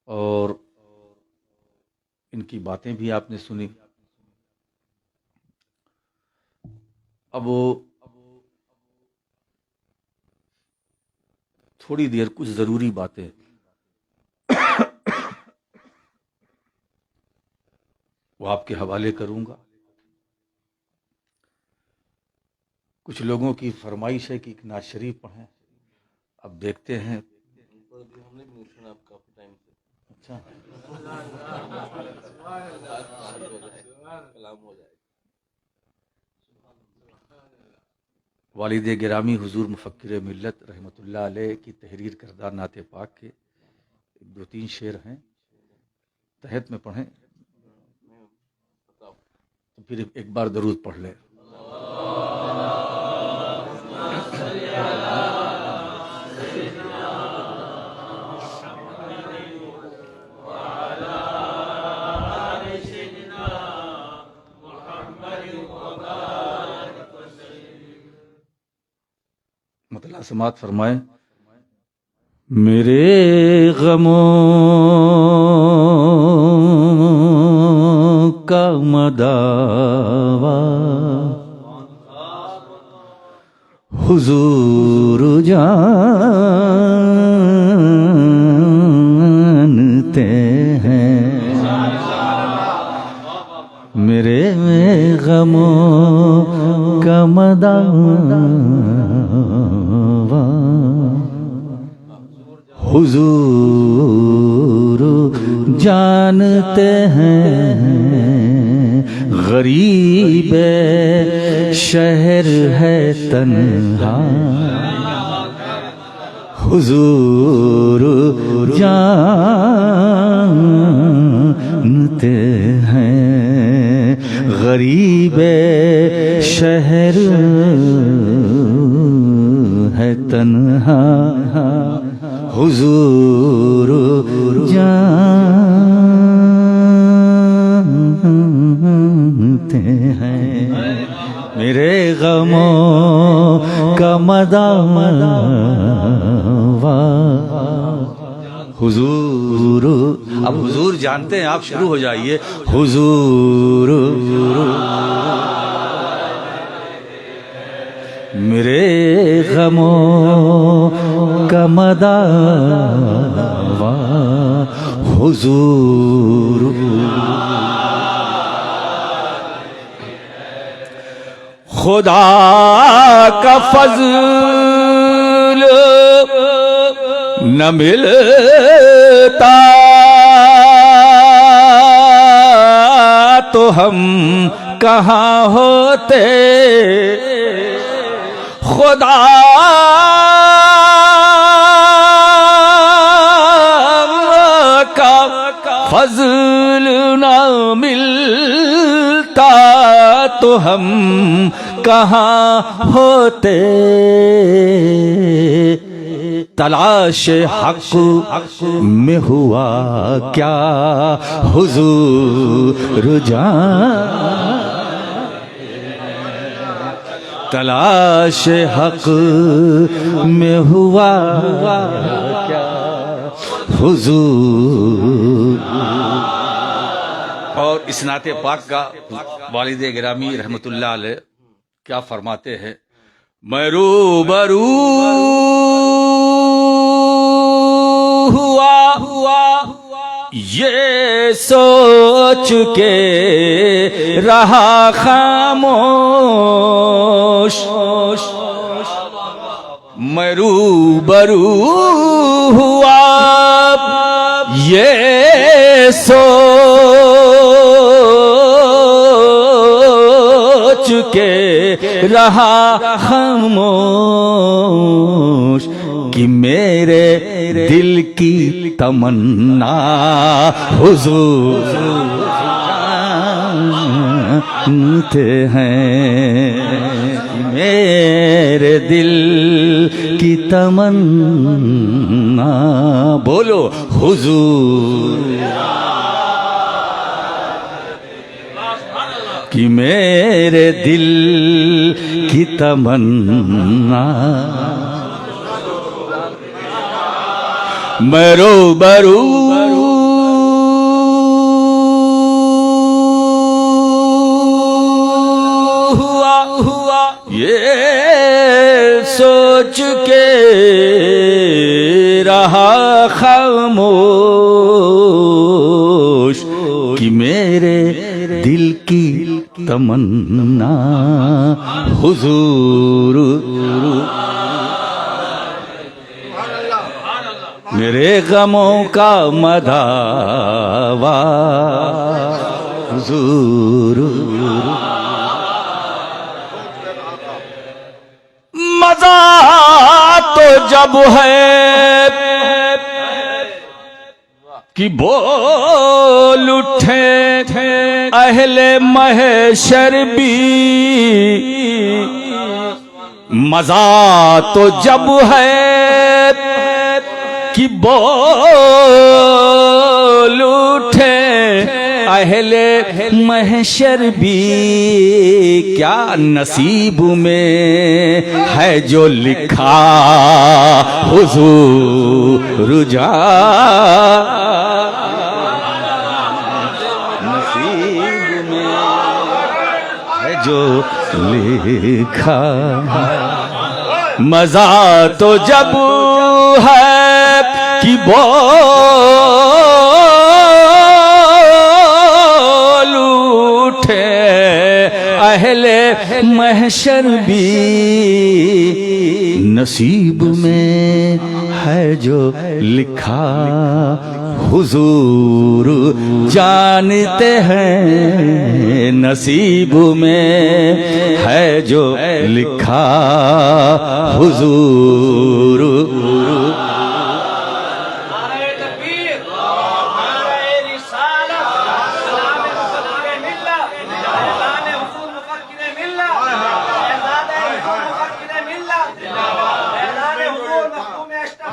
اور ان کی باتیں بھی آپ نے سنی۔ اب وہ تھوڑی دیر کچھ ضروری باتیں وہ آپ کے حوالے کروں گا۔ کچھ لوگوں کی فرمائش ہے کہ ایک نعت شریف پڑھیں، اب دیکھتے ہیں۔ اچھا، والد گرامی حضور مفکر ملت رحمۃ اللہ علیہ کی تحریر کردہ نعت پاک کے 2-3 شعر ہیں، تحت میں پڑھیں تو پھر ایک بار درود پڑھ لیں۔ تعالیٰ سماعت فرمائیں. میرے غموں کا مداوا حضور جانتے ہیں. میرے غموں کا مداوا حضور جانتے ہیں. غریب شہر ہے تنہا حضور جانتے ہیں. غریب شہر ہے تنہا حضور جانتے ہیں. میرے غموں کا مداوا حضور. اب حضور جانتے ہیں، آپ شروع ہو جائیے. حضور میرے غموں کا مداوا حضور. خدا کا فضل نہ ملتا تو ہم کہاں ہوتے. خدا کا فضل نہ ملتا تو ہم کہاں ہوتے. تلاش حق میں ہوا کیا حضور جان. تلاش حق میں ہوا کیا حضور. اور اس نعت پاک کا والد گرامی رحمت اللہ علیہ کیا فرماتے ہیں. میں روبرو ہوا یہ سوچ کے رہا خاموش. میں روبرو ہوا یہ سوچ کے رہا خاموش کہ میرے دل کی تمنا حضور جانتے ہیں. میرے دل کی تمنا بولو حضور کہ میرے دل کی تمنا. میں روبرو ہوا یہ سوچ کے رہا خاموش کہ میرے دل کی تمنا حضور. میرے غموں کا مداوا حضور. مزہ تو جب ہے کہ بول اٹھے اہل محشر بھی. مزہ تو جب ہے کہ بول اٹھے اہل محشر بھی کیا نصیب میں ہے جو لکھا حضور جا نصیب میں ہے جو لکھا مزہ تو جب ہے کہ بول اٹھے اہل محشر بھی نصیب میں ہے جو لکھا حضور جانتے ہیں نصیب میں ہے جو لکھا حضور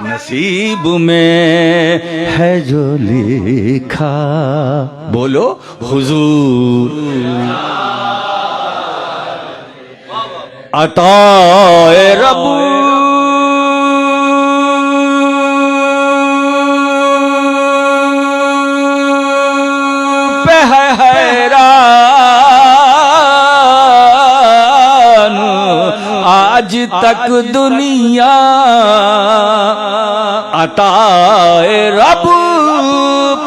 نصیب میں ہے جو لکھا بولو حضور عطا رب پہ ہے حیران آج تک دنیا عطا رب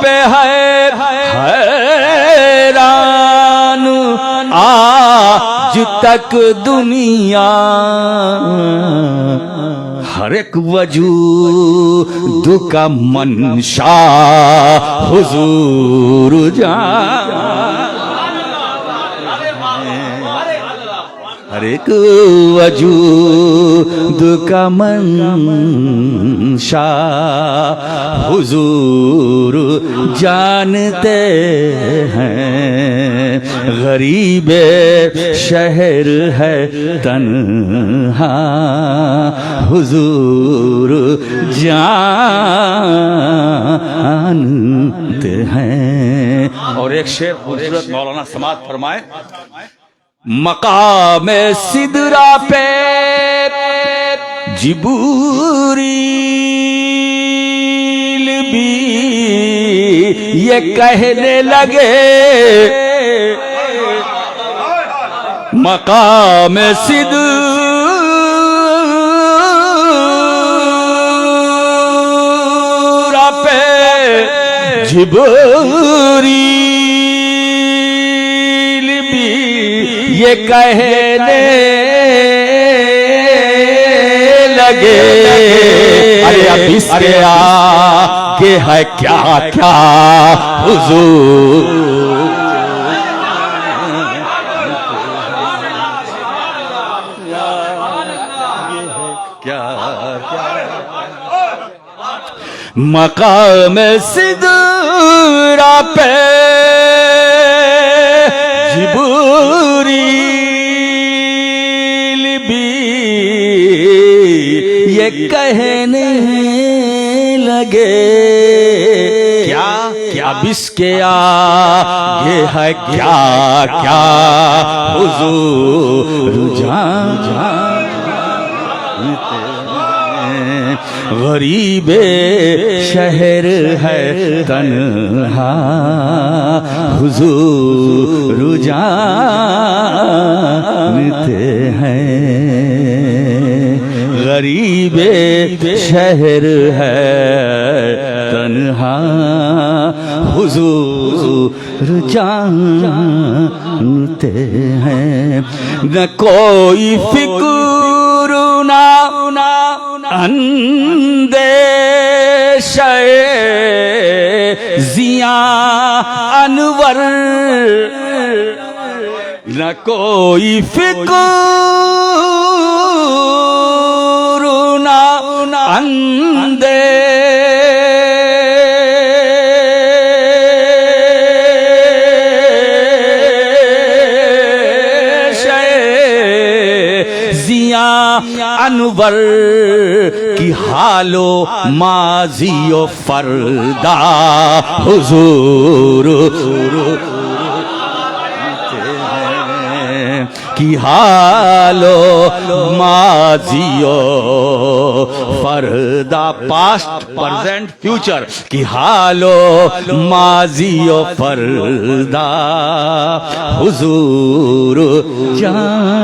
پہ ہے حیران آج تک دنیا ہر ایک وجود کا منشا حضور جان ہر ایک وجود کا منشا حضور جانتے ہیں غریب شہر ہے تنہا حضور جانتے ہیں اور ایک شعر حضرت مولانا سماعت فرمائے مقام سدرا پہ جبریل بھی یہ کہنے لگے مقام سدرا پہ جبریل بھی یہ کہنے لگے ارے اب اس کے آگے ہے کیا کیا حضور مقام سدرا پہ جبریل بھی یہ کہنے لگے کیا اب اس کے آگے ہے کیا کیا حضور جانتے غریب شہر ہے تنہا حضور جانتے ہیں غریب شہر ہے تنہا حضور جانتے ہیں نہ کوئی فکر نہ اندیشہ ضیاء انور نہ کوئی فکر نہ اندیشہ ضیاء انور کی حال و ماضی و فردا حضور کی حال و ماضی و فردا پاسٹ پرزینٹ فیوچر کی حال و ماضی و فردا حضور جانتے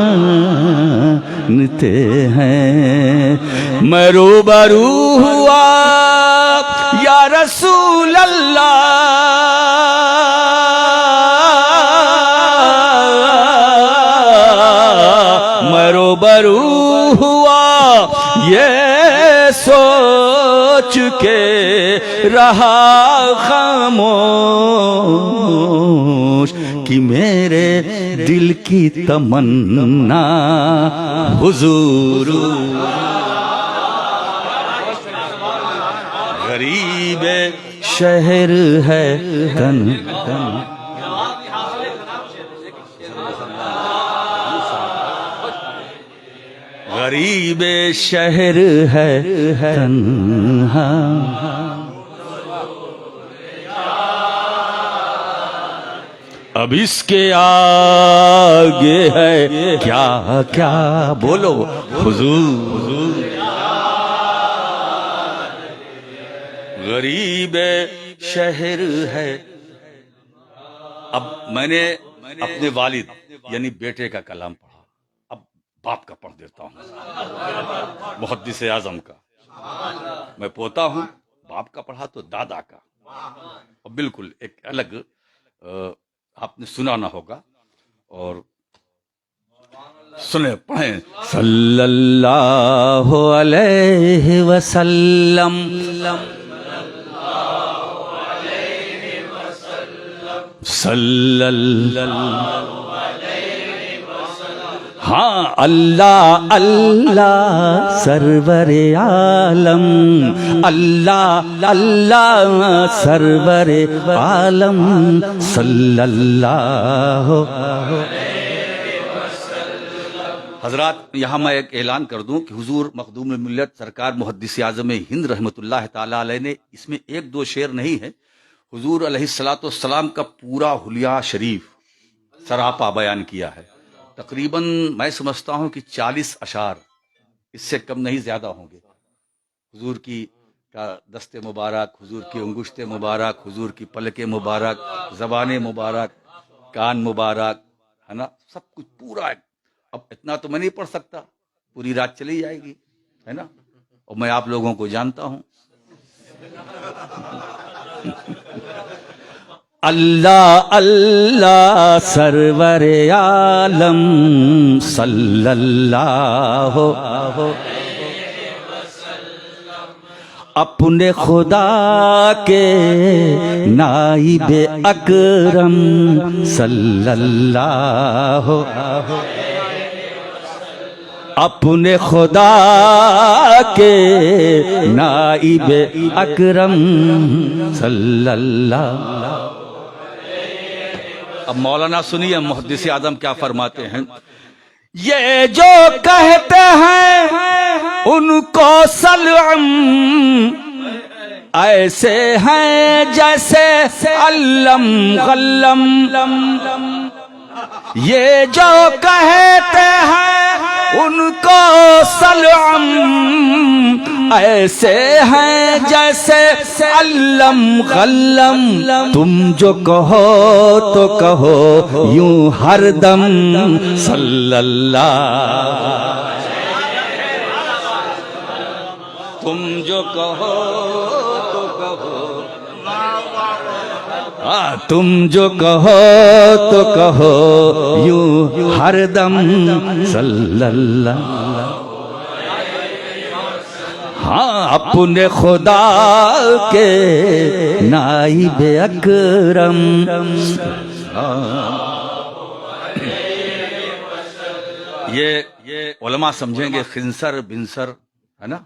ہیں میں روبرو ہوا یا رسول روبرو ہوا یہ سوچ کے رہا خاموش کہ میرے دل کی تمنا حضور غریب شہر ہے تن غریب شہر ہے تنہا اب اس کے آگے ہے کیا کیا بولو حضور غریب شہر ہے. اب میں نے اپنے والد یعنی بیٹے کا کلام پڑھا، اب باپ کا پڑھ دیتا ہوں، محدث اعظم کا. میں پوتا ہوں، باپ کا پڑھا تو دادا کا، اور بالکل ایک الگ آپ نے سنا نہ ہوگا. اور سنیں پڑھیں. صلی اللہ علیہ وسلم صلی اللہ ہاں اللہ اللہ سرور عالم، اللہ اللہ سرور عالم صلی اللہ. حضرات یہاں میں ایک اعلان کر دوں کہ حضور مخدوم ملت سرکار محدث اعظم ہند رحمۃ اللہ تعالی علیہ نے اس میں ایک دو شعر نہیں ہے، حضور علیہ الصلوۃ والسلام کا پورا حلیہ شریف سراپا بیان کیا ہے. تقریباً میں سمجھتا ہوں کہ 40 اشعار، اس سے کم نہیں زیادہ ہوں گے. حضور کی کا دست مبارک، حضور کی انگشت مبارک، حضور کی پلک مبارک، زبان مبارک، کان مبارک، ہے نا، سب کچھ پورا ہے. اب اتنا تو میں نہیں پڑھ سکتا، پوری رات چلی جائے گی، ہے نا، اور میں آپ لوگوں کو جانتا ہوں. اللہ اللہ سرور عالم صلی اللہ اپنے خدا کے نائب اکرم صلی اللہ اپنے خدا کے نائب اکرم صلی اللہ. اب مولانا سنیے محدث اعظم کیا فرماتے ہیں. یہ جو کہتے ہیں ان کو سلم ایسے ہیں جیسے علم غلم. یہ جو کہتے ہیں ان کو سلم ایسے ہیں جیسے علم غلم. تم جو کہو تو کہو یوں ہر دم صلی اللہ. تم جو کہو تو کہو، تم جو کہو تو کہو یوں ہر دم صلی اللہ. ہاں اپنے خدا کے نائب اکرم. یہ علماء سمجھیں گے خنسر بنسر، ہے نا،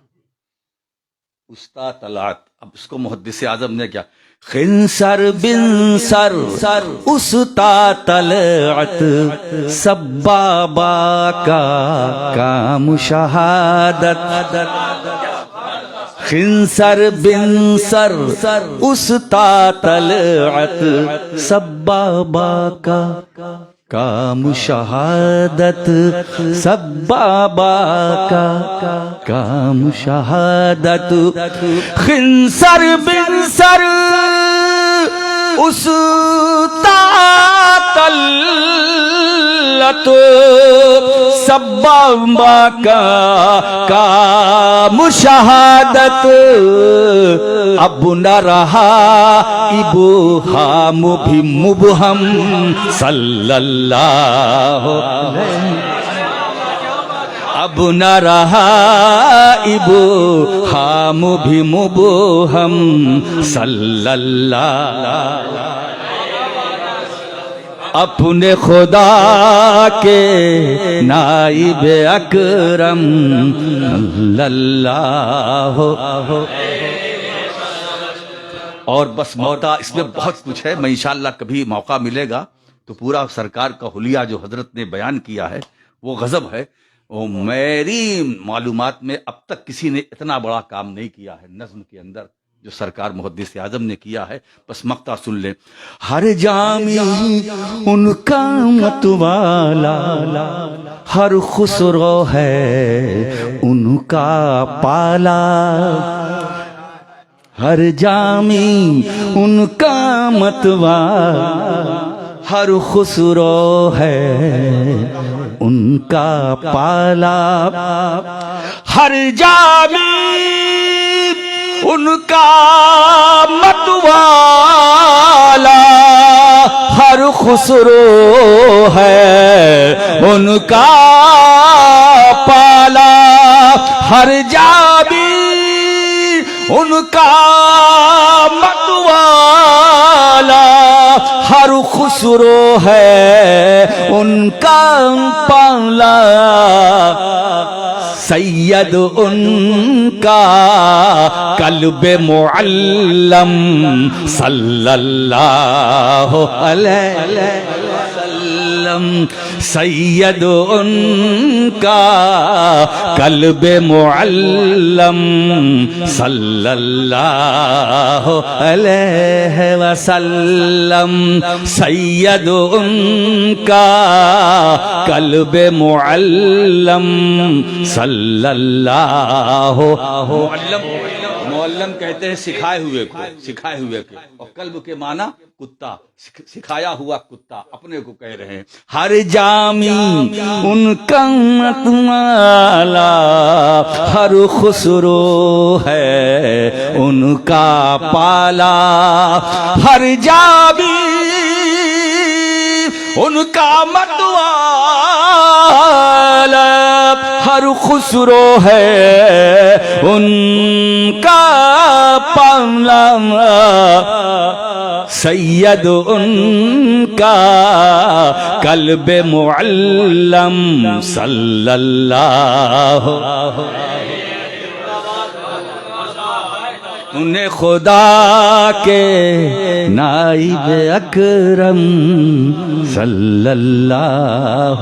استاد طلعت. اب اس کو محدث اعظم نے کیا، خنسر بنسر استاد طلعت سب بابا کا کام شہادت. خنسر بن سر استا طلعت سب بابا کا مشاہدت، سب بابا کا مشاہدت. خنسر بن سر استا طلعت سب بابا کا مشاہدت. اب نہ رہا ابہام بھی مبہم صلی اللہ علیہ. اب نہ رہا ابہام بھی مبہم صلی اللہ. اپنے خدا کے نائب اکرم صلی اللہ. اور بس موتا اس میں بہت کچھ ہے، میں انشاءاللہ کبھی موقع ملے گا تو پورا سرکار کا حلیہ جو حضرت نے بیان کیا ہے وہ غضب ہے. وہ میری معلومات میں اب تک کسی نے اتنا بڑا کام نہیں کیا ہے نظم کے اندر جو سرکار محدث اعظم نے کیا ہے. بس مقطع سن لیں. ہر جامی ان کا متوالا، ہر خسرو ہے ان کا پالا. ہر جامی ان کا متوالا، ہر خسرو ہے ان کا پالا. ہر جامی ان کا متوالا، ہر خسرو ہے ان کا پالا. ہر جامی ان کا متوالا، ہر خسرو ہے ان کا پالا. سید ان کا قلب معلم صلی اللہ علیہ وسلم. سید ان کا قلب معلم صلی اللہ علیہ وسلم. سید ان کا قلب معلم صلی اللہ. معلم کہتے ہیں سکھائے ہوئے کو، سکھائے ہوئے کو، اور قلب کے معنی کتا، سکھایا ہوا کتا اپنے کو کہہ رہے ہیں. ہر جامی ان کا متوالا، ہر خسرو ہے ان کا پالا. ہر جامی ان کا متوالا، ہر خسرو ہے ان کا پالا. سید ان کا قلب معلم صلی اللہ. انہیں خدا کے نائب اکرم صلی اللہ.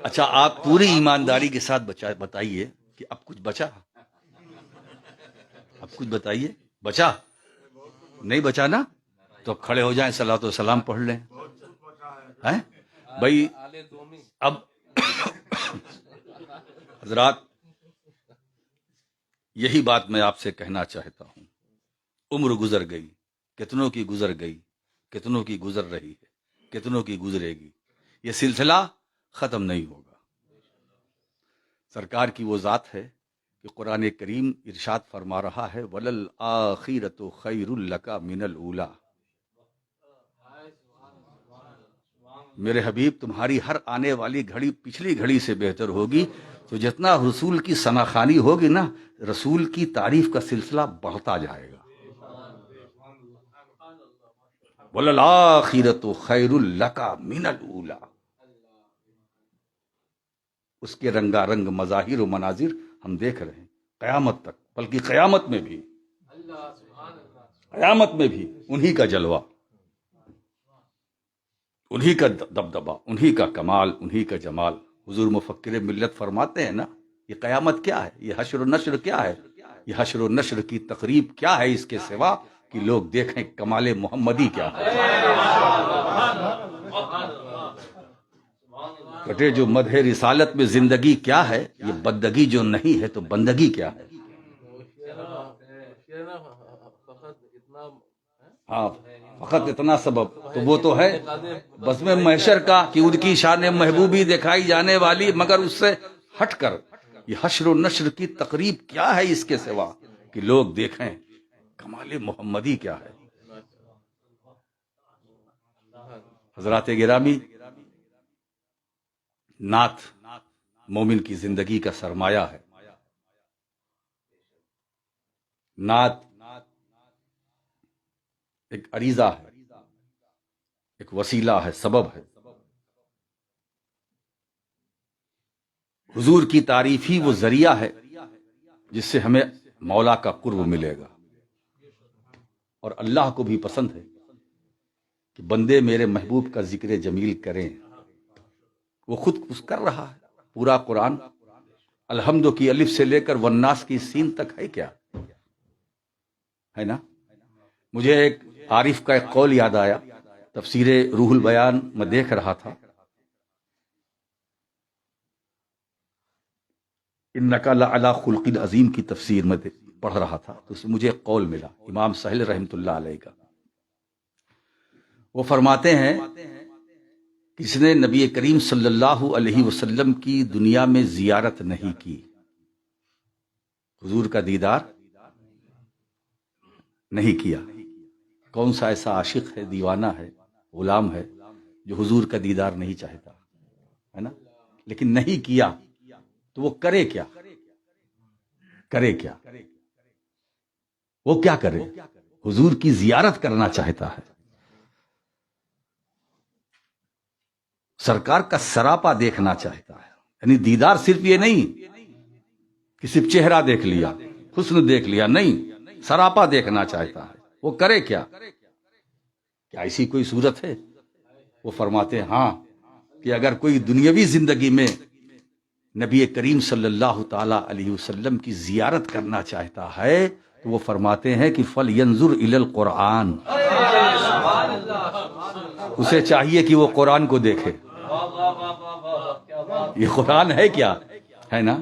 اچھا آپ پوری ایمانداری کے ساتھ بتائیے کہ اب کچھ بچا؟ اب کچھ بتائیے، بچا؟ نہیں بچا نا؟ تو کھڑے ہو جائیں، صلاۃ و سلام پڑھ لیں. بھائی اب حضرات یہی بات میں آپ سے کہنا چاہتا ہوں. عمر گزر گئی، کتنوں کی گزر گئی، کتنوں کی گزر رہی ہے، کتنوں کی گزرے گی. یہ سلسلہ ختم نہیں ہوگا. سرکار کی وہ ذات ہے کہ قرآن کریم ارشاد فرما رہا ہے وَلَلْآخِرَةُ خَيْرٌ لَكَ مِنَ الْأُولَىٰ. میرے حبیب تمہاری ہر آنے والی گھڑی پچھلی گھڑی سے بہتر ہوگی. تو جتنا رسول کی ثناخوانی ہوگی نا، رسول کی تعریف کا سلسلہ بڑھتا جائے گا. وَلَلْآخِرَةُ خَيْرٌ لَكَ مِنَ الْأُولَىٰ. اس کے رنگا رنگ مظاہر و مناظر ہم دیکھ رہے ہیں قیامت تک، بلکہ قیامت میں بھی، قیامت میں بھی انہی کا جلوہ، انہی کا دبدبہ، انہی کا کمال، انہی کا جمال. حضور مفکر ملت فرماتے ہیں نا یہ قیامت کیا ہے؟ یہ حشر و نشر کیا ہے؟ یہ حشر و نشر کی تقریب کیا ہے اس کے سوا کہ لوگ دیکھیں کمال محمدی کیا ہے؟ کٹے جو مدح رسالت میں زندگی کیا ہے، یہ بندگی جو نہیں ہے تو بندگی کیا ہے؟ ہاں فقط اتنا سبب تو وہ تو ہے بس میں محشر کا کہ ان کی شان محبوبی دکھائی جانے والی، مگر اس سے ہٹ کر یہ حشر و نشر کی تقریب کیا ہے اس کے سوا کہ لوگ دیکھیں کمال محمدی کیا ہے؟ حضرات گرامی، نعت مومن کی زندگی کا سرمایہ ہے. نعت ایک عریضہ ہے، ایک وسیلہ ہے، سبب ہے. حضور کی تعریف ہی وہ ذریعہ ہے جس سے ہمیں مولا کا قرب ملے گا. اور اللہ کو بھی پسند ہے کہ بندے میرے محبوب کا ذکر جمیل کریں. وہ خود کچھ کر رہا ہے. پورا قرآن الحمد کی الف سے لے کر والناس کی سین تک ہے کیا ہے نا. مجھے ایک عارف کا ایک قول یاد آیا، تفسیر روح البیان میں دیکھ رہا تھا. انک لعلی خلق عظیم کی تفسیر میں پڑھ رہا تھا تو اس میں مجھے ایک قول ملا امام سہل رحمۃ اللہ علیہ کا. وہ فرماتے ہیں کس نے نبی کریم صلی اللہ علیہ وسلم کی دنیا میں زیارت نہیں کی، حضور کا دیدار نہیں کیا. کون سا ایسا عاشق ہے، دیوانہ ہے، غلام ہے جو حضور کا دیدار نہیں چاہتا ہے نا؟ لیکن نہیں کیا تو وہ کرے کیا؟ کرے کیا؟ وہ کیا کرے؟ حضور کی زیارت کرنا چاہتا ہے. سرکار کا سراپا دیکھنا چاہتا ہے. یعنی دیدار صرف یہ نہیں کہ صرف چہرہ دیکھ لیا، حسن دیکھ لیا، نہیں، سراپا دیکھنا چاہتا ہے. وہ کرے کیا؟ کیا ایسی کوئی صورت ہے؟ وہ فرماتے ہیں ہاں، کہ اگر کوئی دنیاوی زندگی میں نبی کریم صلی اللہ تعالی علیہ وسلم کی زیارت کرنا چاہتا ہے تو وہ فرماتے ہیں کہ فَلْيَنْظُرْ إِلَى الْقُرْآنِ، اسے چاہیے کہ وہ قرآن کو دیکھے. یہ قرآن ہے کیا ہے نا؟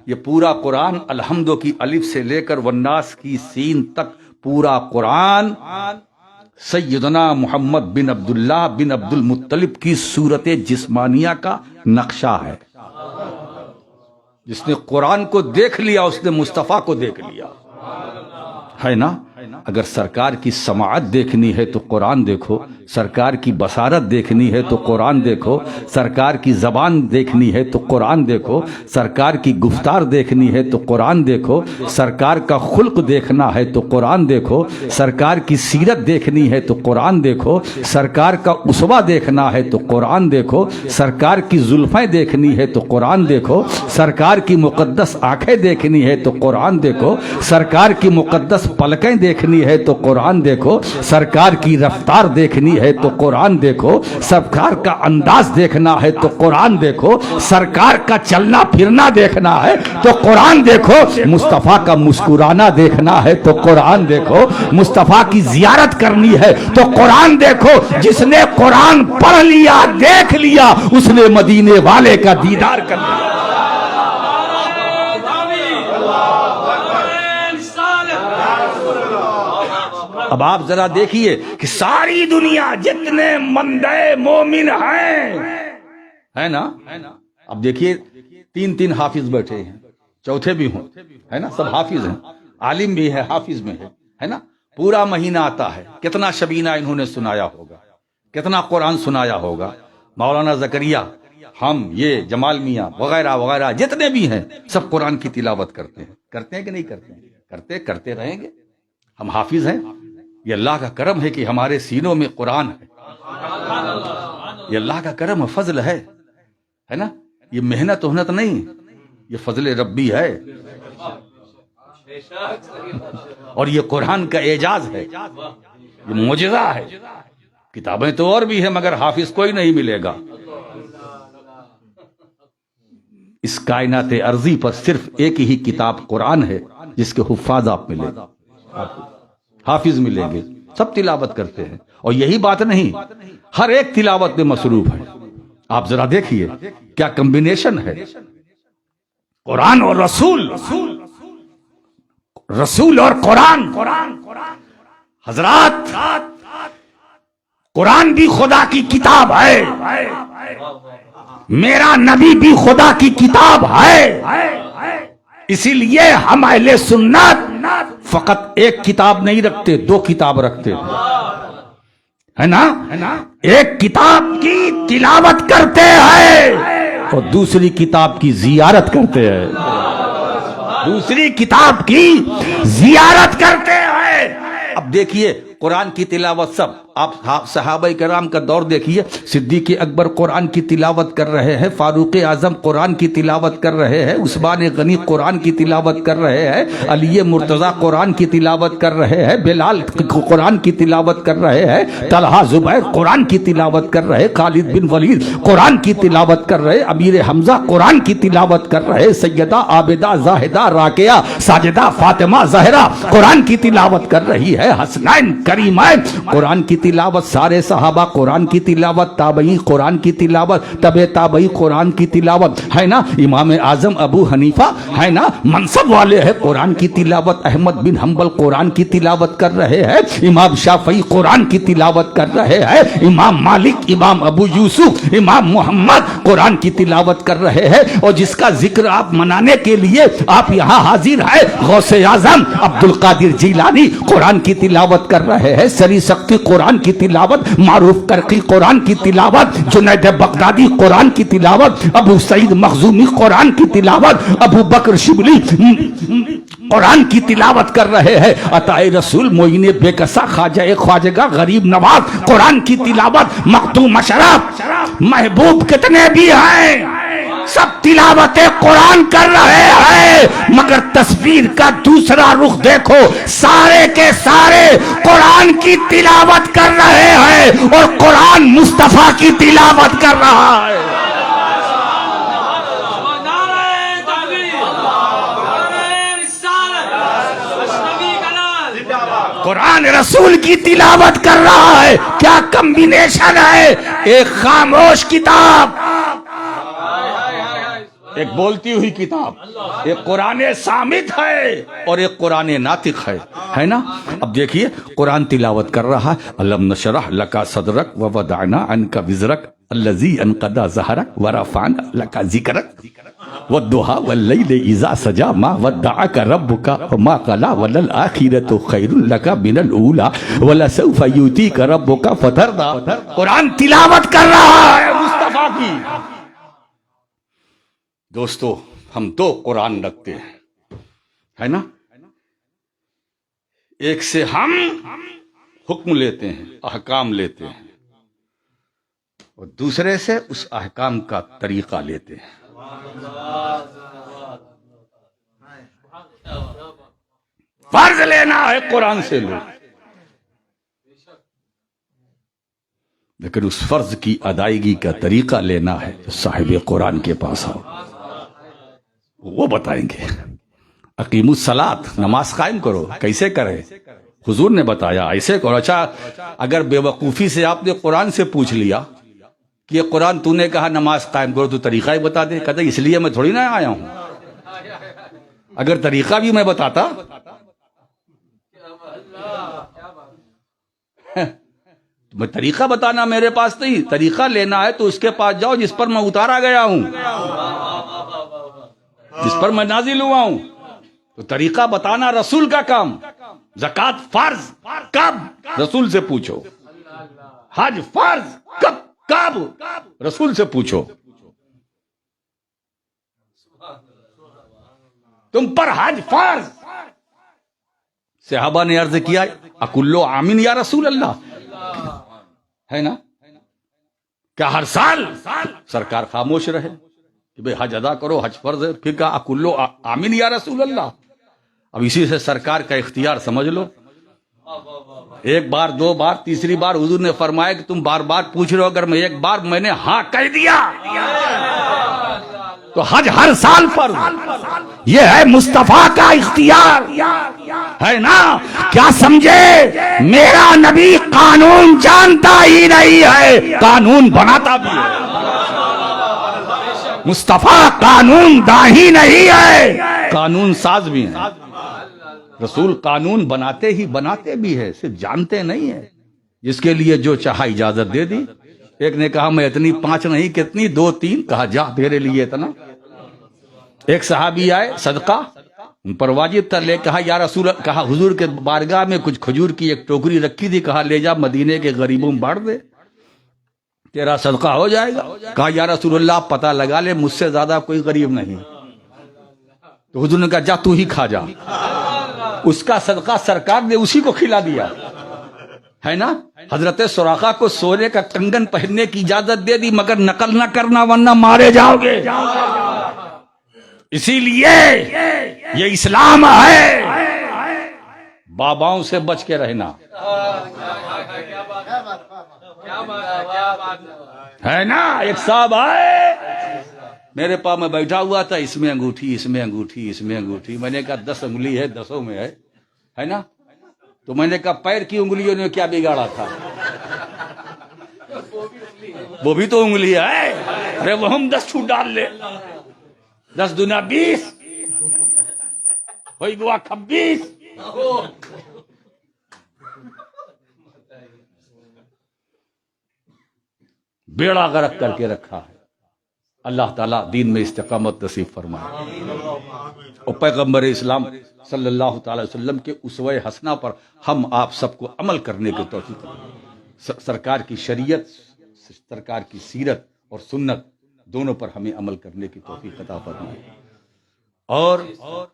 یہ پورا قرآن الحمد کی الف سے لے کر والناس کی سین تک پورا قرآن سیدنا محمد بن عبداللہ بن عبد المطلب کی صورت جسمانیہ کا نقشہ ہے. جس نے قرآن کو دیکھ لیا اس نے مصطفیٰ کو دیکھ لیا ہے نا. اگر سرکار کی سماعت دیکھنی ہے تو قرآن دیکھو، سرکار کی بصارت دیکھنی ہے تو قرآن دیکھو، سرکار کی زبان دیکھنی ہے تو قرآن دیکھو، سرکار کی گفتار دیکھنی ہے تو قرآن دیکھو، سرکار کا خلق دیکھنا ہے تو قرآن دیکھو، سرکار کی سیرت دیکھنی ہے تو قرآن دیکھو، سرکار کا اسوہ دیکھنا ہے تو قرآن دیکھو، سرکار کی زلفیں دیکھنی ہے تو قرآن دیکھو، سرکار کی مقدس آنکھیں دیکھنی ہے تو قرآن دیکھو، سرکار کی مقدس پلکیں دیکھنی ہے تو قرآن دیکھو، سرکار کی رفتار دیکھنی ہے تو قرآن دیکھو، سرکار کا انداز دیکھنا ہے تو قرآن دیکھو، سرکار کا چلنا پھرنا دیکھنا ہے تو قرآن دیکھو، مصطفیٰ کا مسکرانا دیکھنا ہے تو قرآن دیکھو، مصطفیٰ کی زیارت کرنی ہے تو قرآن دیکھو. جس نے قرآن پڑھ لیا، دیکھ لیا، اس نے مدینے والے کا دیدار کر لیا. اب آپ ذرا دیکھیے کہ ساری دنیا جتنے مندے مومن ہیں ہے نا، اب دیکھیے تین تین حافظ بیٹھے ہیں، چوتھے بھی ہوں ہے نا، سب حافظ ہیں، عالم بھی ہے، حافظ میں ہے نا. پورا مہینہ آتا ہے، کتنا شبینہ انہوں نے سنایا ہوگا، کتنا قرآن سنایا ہوگا. مولانا زکریہ، ہم، یہ جمال میاں وغیرہ وغیرہ جتنے بھی ہیں سب قرآن کی تلاوت کرتے ہیں کہ نہیں کرتے؟ کرتے رہیں گے. ہم حافظ ہیں. یہ اللہ کا کرم ہے کہ ہمارے سینوں میں قرآن ہے. یہ اللہ کا کرم فضل ہے نا. یہ محنت وحنت نہیں، یہ فضل ربی ہے. اور یہ قرآن کا اعجاز ہے، یہ معجزہ ہے. کتابیں تو اور بھی ہیں مگر حافظ کوئی نہیں ملے گا. اس کائنات ارضی پر صرف ایک ہی کتاب قرآن ہے جس کے حفاظ آپ ملیں گے، حافظ ملیں گے، سب تلاوت کرتے ہیں، اور یہی بات نہیں، ہر ایک تلاوت میں مصروف ہے۔ آپ ذرا دیکھیے کیا کمبینیشن ہے، قرآن اور رسول، رسول اور قرآن۔ حضرات، قرآن بھی خدا کی کتاب ہے، میرا نبی بھی خدا کی کتاب ہے، اسی لیے ہم اہل سنت فقط ایک کتاب نہیں رکھتے، دو کتاب رکھتے ہے نا، ایک کتاب کی تلاوت کرتے ہیں اور دوسری کتاب کی زیارت کرتے ہیں، دوسری کتاب کی زیارت کرتے ہیں۔ اب دیکھیے قرآن کی تلاوت سب، آپ صحابہ کرام کا دور دیکھیے، صدیق اکبر قرآن کی تلاوت کر رہے ہیں، فاروق اعظم قرآن کی تلاوت کر رہے ہیں، عثمان غنی قرآن کی تلاوت کر رہے ہیں، علی مرتضی قرآن کی تلاوت کر رہے ہیں، بلال قرآن کی تلاوت کر رہے ہیں، طلحہ زبیر قرآن کی تلاوت کر رہے، خالد بن ولید قرآن کی تلاوت کر رہے، امیر حمزہ قرآن کی تلاوت کر رہے، سیدہ عابدہ زاہدہ راکعہ ساجدہ فاطمہ زہرا قرآن کی تلاوت کر رہی ہے، حسنین کریمین قرآن کی تلاوت، سارے صحابہ قرآن کی تلاوت، تابعی قرآن کی تلاوت، تبع تابعی قرآن کی تلاوت ہے نا، امام اعظم ابو حنیفہ ہے نا منصب والے ہیں، قرآن کی تلاوت، احمد بن حنبل قرآن کی تلاوت کر رہے ہیں، امام شافعی قرآن کی تلاوت کر رہے ہیں، امام مالک، امام ابو یوسف، امام محمد قرآن کی تلاوت کر رہے ہیں، اور جس کا ذکر آپ منانے کے لیے آپ یہاں حاضر ہیں، غوث اعظم عبد القادر جیلانی قرآن کی تلاوت کر رہے ہیں، سری سختی قرآن کی تلاوت، معروف کرقی قرآن کی تلاوت، جنید بغدادی قرآن کی تلاوت، ابو سعید مخزومی قرآن کی تلاوت، ابو بکر شبلی قرآن کی تلاوت کر رہے ہیں، عطائے رسول معین بے کسا خواجہ خواجگاہ غریب نواز قرآن کی تلاوت، مختوم اشرف محبوب کتنے بھی ہیں سب تلاوت قرآن کر رہے ہیں، مگر تصویر کا دوسرا رخ دیکھو، سارے کے سارے قرآن کی تلاوت کر رہے ہیں اور قرآن مصطفیٰ کی تلاوت کر رہا ہے۔ قرآن رسول کی تلاوت کر رہا ہے، کیا کمبینیشن ہے، ایک خاموش کتاب، ایک بولتی ہوئی کتاب، ایک قرآن صامت ہے اور ایک قرآن ناطق ہے نا۔ اب دیکھیے قرآن تلاوت کر رہا ہے، الم نشرح لک صدرک ووضعنا عنک وزرک الذی انقض ظہرک ورفعنا لک ذکرک والضحی واللیل اذا سجی ما ودعک ربک وما قلی وللآخرۃ خیر لک من الاولی ولسوف یؤتیک ربک فترضی۔ قرآن تلاوت کر رہا ہے مصطفیٰ کی۔ دوستو ہم دو قرآن رکھتے ہیں ہے نا، ایک سے ہم حکم لیتے ہیں، احکام لیتے ہیں، اور دوسرے سے اس احکام کا طریقہ لیتے ہیں۔ فرض لینا ہے قرآن سے لو، لیکن اس فرض کی ادائیگی کا طریقہ لینا ہے تو صاحب قرآن کے پاس آؤ، وہ بتائیں گے۔ اقیم الصلاۃ، نماز قائم کرو، کیسے کرے؟ حضور نے بتایا ایسے کرو۔ اچھا اگر بے وقوفی سے آپ نے قرآن سے پوچھ لیا کہ یہ قرآن تو نے کہا نماز قائم کرو، تو طریقہ ہی بتا دے، کہتے اس لیے میں تھوڑی نہ آیا ہوں، اگر طریقہ بھی میں بتاتا میں طریقہ بتانا میرے پاس نہیں، طریقہ لینا ہے تو اس کے پاس جاؤ جس پر میں اتارا گیا ہوں، جس پر میں نازل ہوا ہوں۔ تو طریقہ بتانا رسول کا کام۔ زکوٰۃ فرض کب؟ رسول سے پوچھو۔ حج فرض کب؟ رسول سے پوچھو۔ تم پر حج فرض؟ صحابہ نے عرض کیا اکلو عامن یا رسول اللہ، ہے نا، کیا ہر سال؟ سرکار خاموش رہے کہ بھئی حج ادا کرو، حج فرض ہے، پھر کہا اکلو عامن یا رسول اللہ۔ اب اسی سے سرکار کا اختیار سمجھ لو، ایک بار، دو بار، تیسری بار حضور نے فرمایا کہ تم بار بار پوچھ رہے ہو، اگر میں ایک بار میں نے ہاں کہہ دیا تو حج ہر سال فرض، یہ ہے مصطفیٰ کا اختیار، ہے نا؟ کیا سمجھے؟ میرا نبی قانون جانتا ہی نہیں ہے، قانون بناتا بھی ہے۔ مصطفیٰ قانون داں ہی نہیں ہے، قانون ساز بھی ہیں۔ رسول قانون بناتے بھی ہے، صرف جانتے نہیں ہیں۔ جس کے لیے جو چاہا اجازت دے دی۔ ایک نے کہا میں اتنی 5 نہیں کتنی 2 3، کہا جا تیرے لیے اتنا۔ ایک صحابی آئے صدقہ ان پر واجب تھا، لے کہا یا رسول، کہا حضور کے بارگاہ میں کچھ کھجور کی ایک ٹوکری رکھی تھی، کہا لے جا مدینے کے غریبوں میں بانٹ دے، تیرا صدقہ ہو جائے گا۔ کہا یا رسول اللہ پتہ لگا لے مجھ سے زیادہ کوئی غریب نہیں۔ تو حضور نے کہا جا تو ہی کھا جا۔ اس کا صدقہ سرکار نے اسی کو کھلا دیا، ہے نا؟ حضرت سراقہ کو سونے کا کنگن پہننے کی اجازت دے دی، مگر نقل نہ کرنا ورنہ مارے جاؤ گے۔ اسی لیے یہ اسلام ہے، باباؤں سے بچ کے رہنا، ہے نا؟ ایک صاحب آئے میرے پاس، میں بیٹھا ہوا تھا، اس میں انگوٹھی، اس میں انگوٹھی، اس میں انگوٹھی۔ میں نے کہا 10 انگلی ہے، 10 میں ہے نا؟ تو میں نے کہا پیر کی انگلیوں نے کیا بگاڑا تھا؟ وہ بھی تو انگلی ہے۔ ارے وہ ہم 10 چھوٹ ڈال لے، 10 دنا 20 ہوئی گوا 26۔ بیڑا غرق کر کے رکھا ہے۔ اللہ تعالیٰ دین میں استقامت نصیب فرمائے، اور پیغمبر اسلام صلی اللہ تعالی وسلم کے اسوہ حسنہ پر ہم آپ سب کو عمل کرنے کی توفیق دے۔ سرکار کی شریعت، سرکار کی سیرت اور سنت دونوں پر ہمیں عمل کرنے کی توفیق عطا فرمائے، اور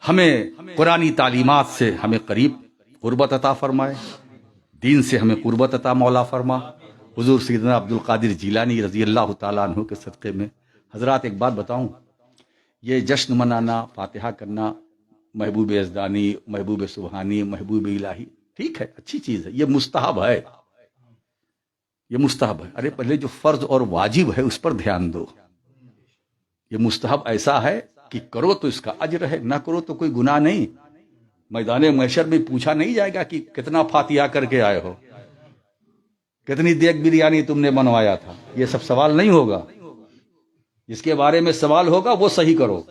ہمیں قرآنی تعلیمات سے ہمیں قربت عطا فرمائے، دین سے ہمیں قربت عطا مولا فرما۔ حضور سیدنا عبد القادر جیلانی رضی اللہ تعالیٰ عنہ کے صدقے میں حضرات ایک بات بتاؤں، یہ جشن منانا، فاتحہ کرنا، محبوب یزدانی، محبوب سبحانی، محبوب الہی، ٹھیک ہے، اچھی چیز ہے، یہ مستحب ہے، یہ مستحب ہے۔ ارے پہلے جو فرض اور واجب ہے اس پر دھیان دو۔ یہ مستحب ایسا ہے کہ کرو تو اس کا اجر ہے، نہ کرو تو کوئی گناہ نہیں۔ میدان محشر میں پوچھا نہیں جائے گا کہ کتنا فاتحہ کر کے آئے ہو، کتنی دیگ بریانی تم نے بنوایا تھا، یہ سب سوال نہیں ہوگا۔ جس کے بارے میں سوال ہوگا وہ صحیح کرو،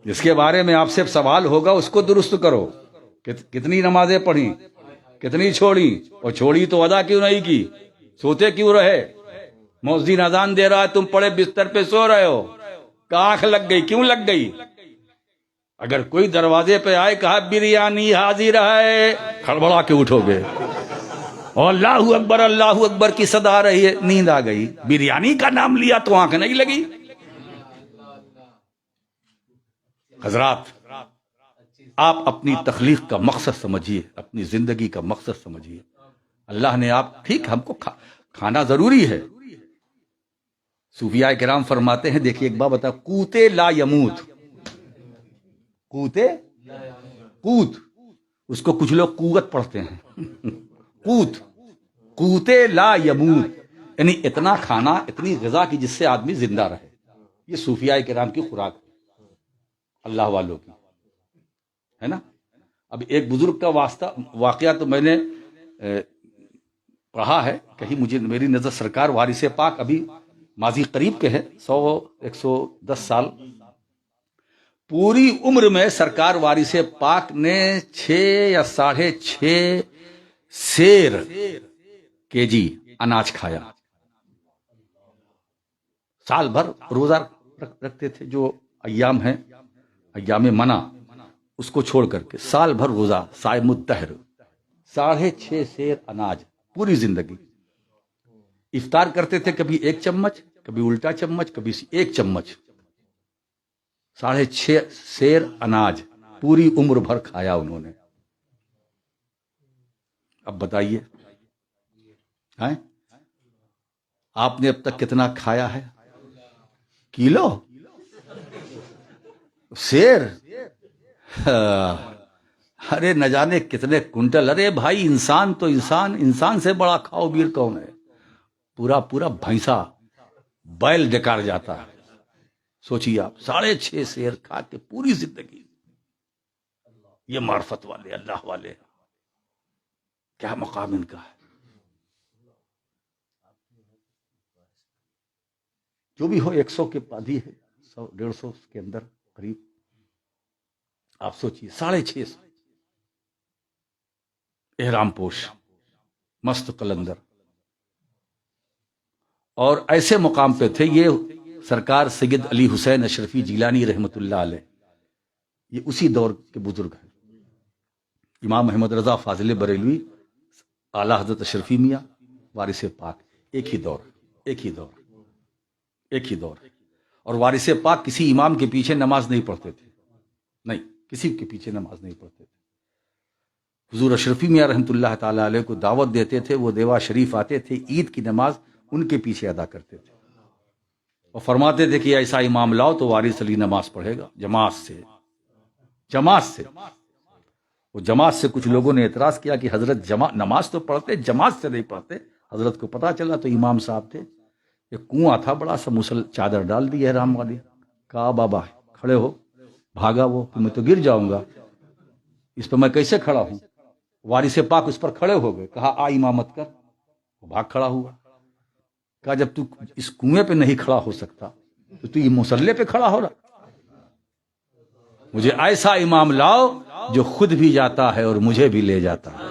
جس کے بارے میں آپ سے سوال ہوگا اس کو درست کرو۔ کتنی نمازیں پڑھی، کتنی چھوڑی، اور چھوڑی تو ادا کیوں نہیں کی، سوتے کیوں رہے؟ مؤذن اذان دے رہا ہے، تم پڑے بستر پہ سو رہے ہو، آنکھ لگ گئی، کیوں لگ گئی؟ اگر کوئی دروازے پہ آئے کہا بریانی حاضر ہے، کھڑبڑا کے اٹھو گے، اور اللہ اکبر کی صدا آ رہی ہے، نیند آ گئی، بریانی کا نام لیا تو آنکھ نہیں لگی۔ حضرات، آپ اپنی تخلیق کا مقصد سمجھیے، اپنی زندگی کا مقصد سمجھیے۔ اللہ نے آپ، ٹھیک ہم کو کھانا ضروری ہے۔ صوفیاء کرام فرماتے ہیں، دیکھیے ایک بات بتا، قوتے لا یموت، قوت، اس کو کچھ لوگ قوت پڑھتے ہیں، قوتے لا یموت، یعنی اتنا کھانا، اتنی غذا کی جس سے آدمی زندہ رہے۔ یہ صوفیاء کرام کی خوراک ہے، اللہ والوں کی، ہے نا؟ اب ایک بزرگ کا واقعہ تو میں نے پڑھا ہے کہیں، مجھے میری نظر سرکار وارث پاک ابھی ماضی قریب کے ہیں، 110 سال، پوری عمر میں سرکار وارث پاک نے 6 یا 6.5 سیر kg اناج کھایا۔ سال بھر روزہ رکھتے تھے، جو ایام ہیں، ایام منع، اس کو چھوڑ کر کے سال بھر روزہ، صائم الدہر، 6.5 سیر اناج پوری زندگی۔ افطار کرتے تھے کبھی 1 چمچ، کبھی الٹا چمچ، کبھی 1 چمچ، 6.5 سیر اناج پوری عمر بھر کھایا انہوں نے۔ اب بتائیے آپ نے اب تک کتنا کھایا ہے؟ کلو سیر، ارے نہ جانے کتنے کنٹل۔ ارے بھائی، انسان تو انسان سے بڑا کھاؤ بیر کون ہے؟ پورا بھینسا بیل ڈکار جاتا ہے. سوچیے آپ 6.5 سیر کھا کے پوری زندگی. یہ معرفت والے اللہ والے کیا مقام ان کا ہے. جو بھی ہو 100 کے پادی ہے, 100-150 کے اندر قریب. آپ سوچیے 650 احرام پوش مست قلندر, اور ایسے مقام پہ تھے. یہ سرکار سید علی حسین اشرفی جیلانی رحمت اللہ علیہ, یہ اسی دور کے بزرگ ہیں. امام محمد رضا فاضل بریلوی, اعلیٰ حضرت اشرفی میاں, وارث پاک, ایک ہی دور. اور وارث پاک کسی امام کے پیچھے نماز نہیں پڑھتے تھے, نہیں کسی کے پیچھے نماز نہیں پڑھتے تھے. حضور اشرفی میاں رحمۃ اللہ تعالی علیہ کو دعوت دیتے تھے, وہ دیوا شریف آتے تھے, عید کی نماز ان کے پیچھے ادا کرتے تھے, اور فرماتے تھے کہ ایسا امام لاؤ تو وارث علی نماز پڑھے گا جماعت سے. وہ جماعت سے کچھ لوگوں نے اعتراض کیا کہ حضرت نماز تو پڑھتے, جماعت سے نہیں پڑھتے. حضرت کو پتا چلا تو امام صاحب تھے, ایک کنواں تھا بڑا سا, چادر ڈال دی احرام والی, کہا بابا کھڑے ہو. بھاگا وہ, میں تو گر جاؤں گا, اس پہ میں کیسے کھڑا ہوں. وارث پاک اس پر کھڑے ہو گئے, کہا آ امامت کر. وہ بھاگ کھڑا ہوا. کہا جب تو اس کنویں پہ نہیں کھڑا ہو سکتا تو یہ مصلی پہ کھڑا ہو رہا. مجھے ایسا امام لاؤ جو خود بھی جاتا ہے اور مجھے بھی لے جاتا ہے.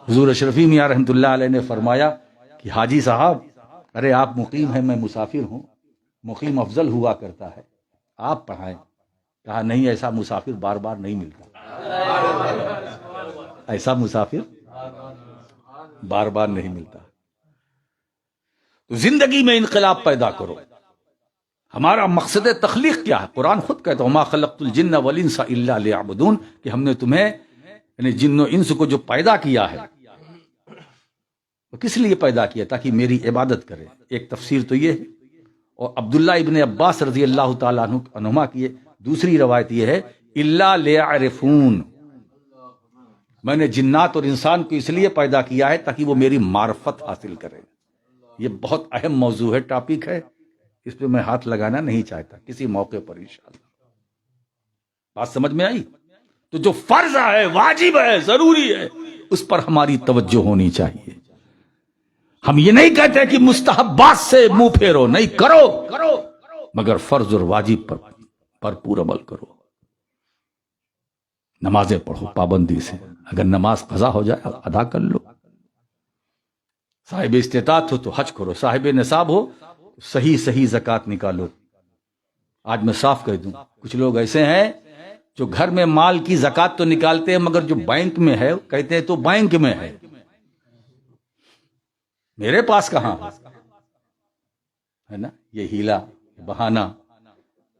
حضور اشرفی میاں رحمۃ اللہ علیہ نے فرمایا کہ حاجی صاحب, ارے آپ مقیم ہیں, میں مسافر ہوں, مقیم افضل ہوا کرتا ہے, آپ پڑھائیں. کہا نہیں, ایسا مسافر بار بار نہیں ملتا. ایسا مسافر بار بار نہیں ملتا. تو زندگی میں انقلاب پیدا کرو. ہمارا مقصد تخلیق کیا ہے؟ قرآن خود کہتا ہے وما خلقت الجن والانس الا لیعبدون, کہ ہم نے تمہیں یعنی جن و انس کو جو پیدا کیا ہے وہ کس لیے پیدا کیا؟ تاکہ میری عبادت کرے. ایک تفسیر تو یہ ہے, اور عبداللہ ابن عباس رضی اللہ تعالیٰ عنہما کی دوسری روایت یہ ہے الا لیعرفون, میں نے جنات اور انسان کو اس لیے پیدا کیا ہے تاکہ وہ میری معرفت حاصل کرے. یہ بہت اہم موضوع ہے, ٹاپک ہے, اس پہ میں ہاتھ لگانا نہیں چاہتا کسی موقع پر انشاءاللہ. بات سمجھ میں آئی؟ تو جو فرض ہے, واجب ہے, ضروری ہے, اس پر ہماری توجہ ہونی چاہیے. ہم یہ نہیں کہتے کہ مستحبات سے منہ پھیرو, نہیں, کرو, مگر فرض اور واجب پر بھرپور عمل کرو. نمازیں پڑھو پابندی سے, اگر نماز قضا ہو جائے ادا کر لو. صاحب استطاعت ہو تو حج کرو, صاحب نصاب ہو صحیح زکوٰۃ نکالو. آج میں صاف کہہ دوں, کچھ لوگ ایسے ہیں جو گھر میں مال کی زکوٰۃ تو نکالتے ہیں, مگر جو بینک میں ہے کہتے ہیں تو بینک میں ہے, میرے پاس کہاں ہے نا. یہ ہیلا بہانہ.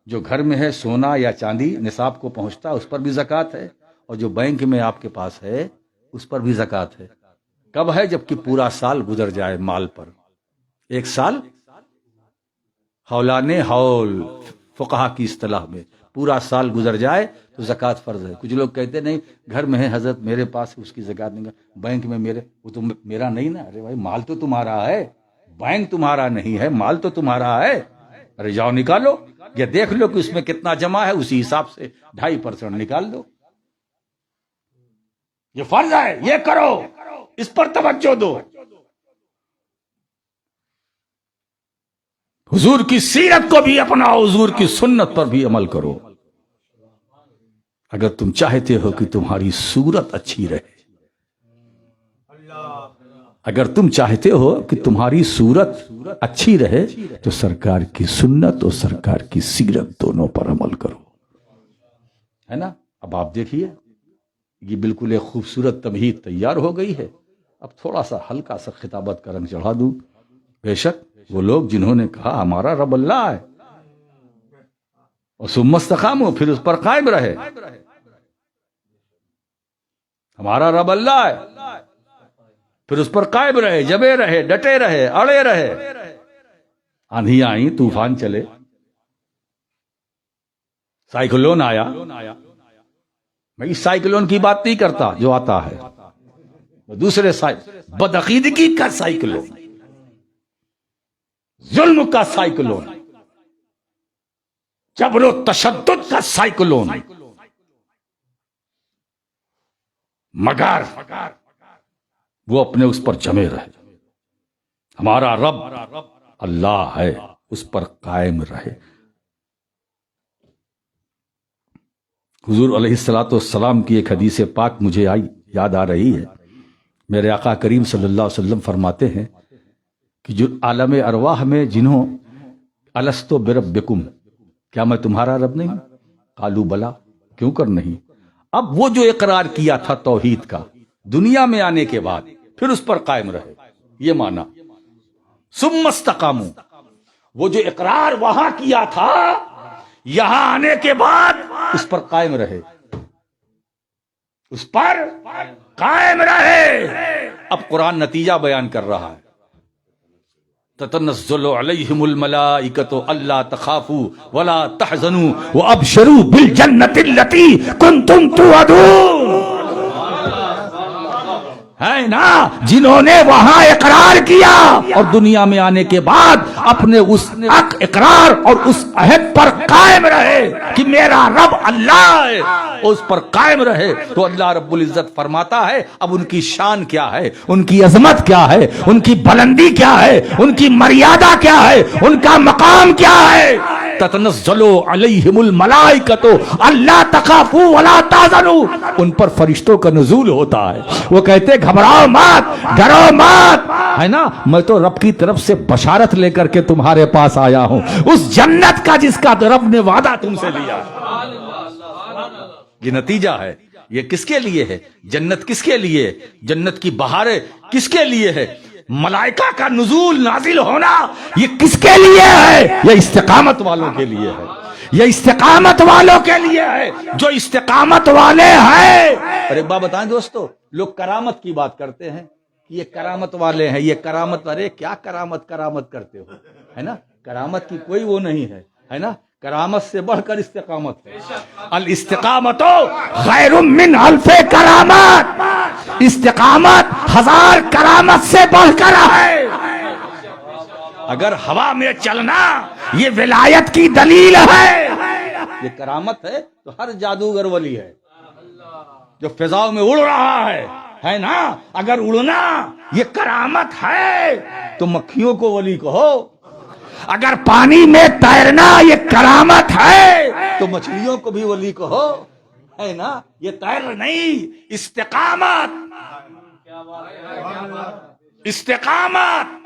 جو گھر میں ہے سونا یا چاندی نصاب کو پہنچتا اس پر بھی زکوٰۃ ہے, اور جو بینک میں آپ کے پاس ہے اس پر بھی زکوٰۃ ہے. کب ہے؟ جبکہ پورا سال گزر جائے مال پر. 1 سال حولان حول فقہا کی اصطلاح میں پورا سال گزر جائے تو زکوٰۃ فرض ہے. کچھ لوگ کہتے نہیں گھر میں ہے حضرت میرے پاس اس کی زکوٰۃ نہیں, بینک میں میرے, وہ تو میرا نہیں نا. ارے بھائی مال تو تمہارا ہے, بینک تمہارا نہیں ہے, مال تو تمہارا ہے. ارے جاؤ نکالو, یا دیکھ لو کہ اس میں کتنا جمع ہے, اسی حساب سے 2.5% نکال دو. یہ فرض ہے, یہ کرو, اس پر توجہ دو. حضور کی سیرت کو بھی اپناؤ, حضور کی سنت پر بھی عمل کرو. اگر تم چاہتے ہو کہ تمہاری صورت اچھی رہے, اگر تم چاہتے ہو کہ تمہاری صورت اچھی رہے تو سرکار کی سنت اور سرکار کی سیرت دونوں پر عمل کرو, ہے نا. اب آپ دیکھیے یہ بالکل ایک خوبصورت تمہید تیار ہو گئی ہے. اب تھوڑا سا ہلکا سا خطابت کا رنگ چڑھا دوں. بے شک وہ لوگ جنہوں نے کہا ہمارا رب اللہ ہے اور ثم استقاموا, پھر اس پر قائم رہے, ہمارا رب اللہ ہے, پھر اس پر قائم رہے, جبے رہے, ڈٹے رہے, اڑے رہے. آندھی آئی, طوفان چلے, سائیکلون آیا, میں اس سائیکلون کی بات نہیں کرتا جو آتا ہے, دوسرے بدعقیدگی کا سائیکلون, ظلم کا سائیکلون، جبر و تشدد کا سائیکلون، مگر وہ اپنے اس پر جمے رہے. ہمارا رب اللہ ہے، اس پر قائم رہے. حضور علیہ الصلوۃ والسلام کی ایک حدیث پاک مجھے یاد آ رہی ہے. میرے آقا کریم صلی اللہ علیہ وسلم فرماتے ہیں کہ جو عالم ارواح میں جنہوں الستو بربکم، کیا میں تمہارا رب نہیں؟ قالوا بلا، کیوں کر نہیں. اب وہ جو اقرار کیا تھا توحید کا دنیا میں آنے کے بعد پھر اس پر قائم رہے، یہ مانا. ثم استقاموا، وہ جو اقرار وہاں کیا تھا یہاں آنے کے بعد اس پر قائم رہے، اس پر قائم رہے. اب قرآن نتیجہ بیان کر رہا ہے. تتنزل علیہم الملائکۃ الا تخافوا ولا تحزنوا وابشروا بالجنۃ التي کنتم توعدون. ہے نا، جنہوں نے وہاں اقرار کیا اور دنیا میں آنے کے بعد اپنے اس اقرار اور اس عہد پر قائم رہے کہ میرا رب اللہ ہے، اس پر قائم رہے، تو اللہ رب العزت فرماتا ہے اب ان کی شان کیا ہے، ان کی عظمت کیا ہے، ان کی بلندی کیا ہے، ان کی مریادہ کیا ہے، ان کا مقام کیا ہے. تتنزل علیہم الملائکۃ الا تخافوا ولا تحزنوا، ان پر فرشتوں کا نزول ہوتا ہے. وہ کہتے گھبراؤ مت، ڈرو مت، ہے نا، میں تو رب کی طرف سے بشارت لے کر کے تمہارے پاس آیا ہوں، اس جنت کا جس کا رب نے وعدہ تم سے لیا. یہ نتیجہ ہے. یہ کس کے لیے ہے؟ جنت کس کے لیے؟ جنت کی بہاریں کس کے لیے ہے؟ ملائکہ کا نزول نازل ہونا یہ کس کے لیے ہے؟ یہ استقامت والوں کے لیے ہے. یہ استقامت والوں کے لیے ہے جو استقامت والے ہیں. اور ایک بات بتائیں دوستو، لوگ کرامت کی بات کرتے ہیں کہ یہ کرامت والے ہیں، یہ کرامت. ارے کیا کرامت کرتے ہو، ہے نا. کرامت کی کوئی وہ نہیں ہے نا. کرامت سے بڑھ کر استقامت ہے. الاستقامت خیر من الف کرامت، استقامت 1000 کرامت سے بڑھ کر ہے. اگر ہوا میں چلنا یہ ولایت کی دلیل ہے، یہ کرامت ہے، تو ہر جادوگر ولی ہے جو فضاؤں میں اڑ رہا ہے نا. اگر اڑنا یہ کرامت ہے تو مکھیوں کو ولی کہو. اگر پانی میں تیرنا یہ کرامت ہے تو مچھلیوں کو بھی ولی کہو، ہے نا. یہ تیر نہیں، استقامت. استقامت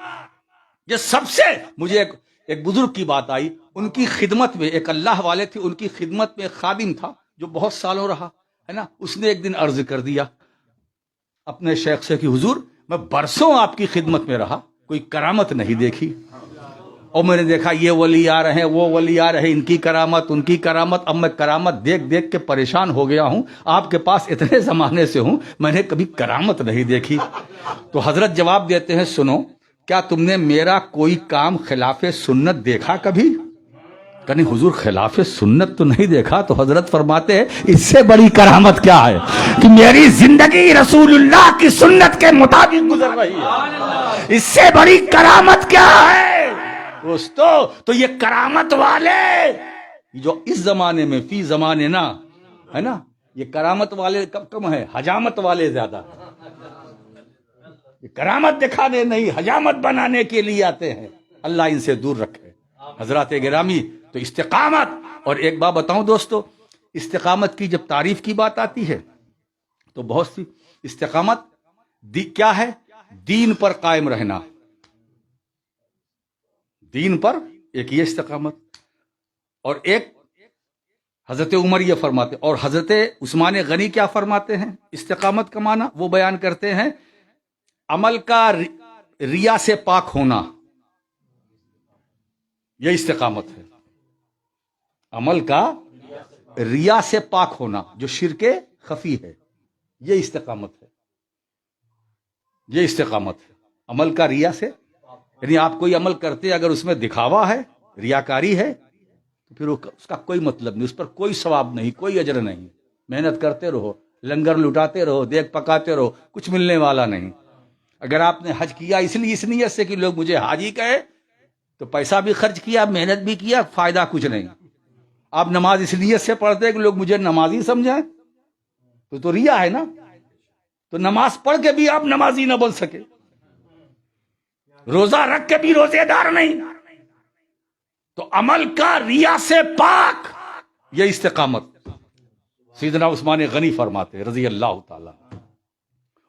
یہ سب سے. مجھے ایک بزرگ کی بات آئی، ان کی خدمت میں ایک اللہ والے تھے، ان کی خدمت میں ایک خادم تھا جو بہت سالوں رہا، ہے نا. اس نے ایک دن عرض کر دیا اپنے شیخ سے کہ حضور میں برسوں آپ کی خدمت میں رہا، کوئی کرامت نہیں دیکھی، اور میں نے دیکھا یہ ولی آ رہے ہیں، وہ ولی آ رہے ہیں، ان کی کرامت ان کی کرامت. اب میں کرامت دیکھ دیکھ کے پریشان ہو گیا ہوں، آپ کے پاس اتنے زمانے سے ہوں، میں نے کبھی کرامت نہیں دیکھی. تو حضرت جواب دیتے ہیں سنو، کیا تم نے میرا کوئی کام خلاف سنت دیکھا کبھی؟ کہ نہیں حضور خلاف سنت تو نہیں دیکھا. تو حضرت فرماتے ہیں اس سے بڑی کرامت کیا ہے کہ میری زندگی رسول اللہ کی سنت کے مطابق گزر رہی ہے. اس سے بڑی کرامت کیا ہے دوستو؟ تو یہ کرامت والے جو اس زمانے میں فی زمانے نا، ہے نا، یہ کرامت والے کم ہے، حجامت والے زیادہ. یہ کرامت دکھانے نہیں، حجامت بنانے کے لیے آتے ہیں. اللہ ان سے دور رکھے. حضرات گرامی، تو استقامت. اور ایک بات بتاؤں دوستو، استقامت کی جب تعریف کی بات آتی ہے تو بہت سی. استقامت کیا ہے؟ دین پر قائم رہنا. دین پر ایک یہ استقامت، اور ایک حضرت عمر یہ فرماتے، اور حضرت عثمان غنی کیا فرماتے ہیں استقامت کا معنی؟ وہ بیان کرتے ہیں عمل کا ریا سے پاک ہونا، یہ استقامت ہے. عمل کا ریا سے پاک ہونا جو شرک خفی ہے، یہ استقامت ہے. یہ استقامت ہے عمل کا ریا سے. یعنی آپ کوئی عمل کرتے اگر اس میں دکھاوا ہے، ریاکاری ہے، تو پھر اس کا کوئی مطلب نہیں، اس پر کوئی ثواب نہیں، کوئی اجر نہیں. محنت کرتے رہو، لنگر لٹاتے رہو، دیگ پکاتے رہو، کچھ ملنے والا نہیں. اگر آپ نے حج کیا اس نیت سے کہ لوگ مجھے حاجی کہے تو پیسہ بھی خرچ کیا، محنت بھی کیا، فائدہ کچھ نہیں. آپ نماز اس نیت سے پڑھتے ہیں کہ لوگ مجھے نمازی سمجھیں، تو ریا ہے نا. تو نماز پڑھ کے بھی آپ نمازی نہ بن سکے، روزہ رکھ کے بھی روزے دار نہیں. تو عمل کا ریا سے پاک، یہ استقامت. سیدنا عثمان غنی فرماتے رضی اللہ تعالیٰ،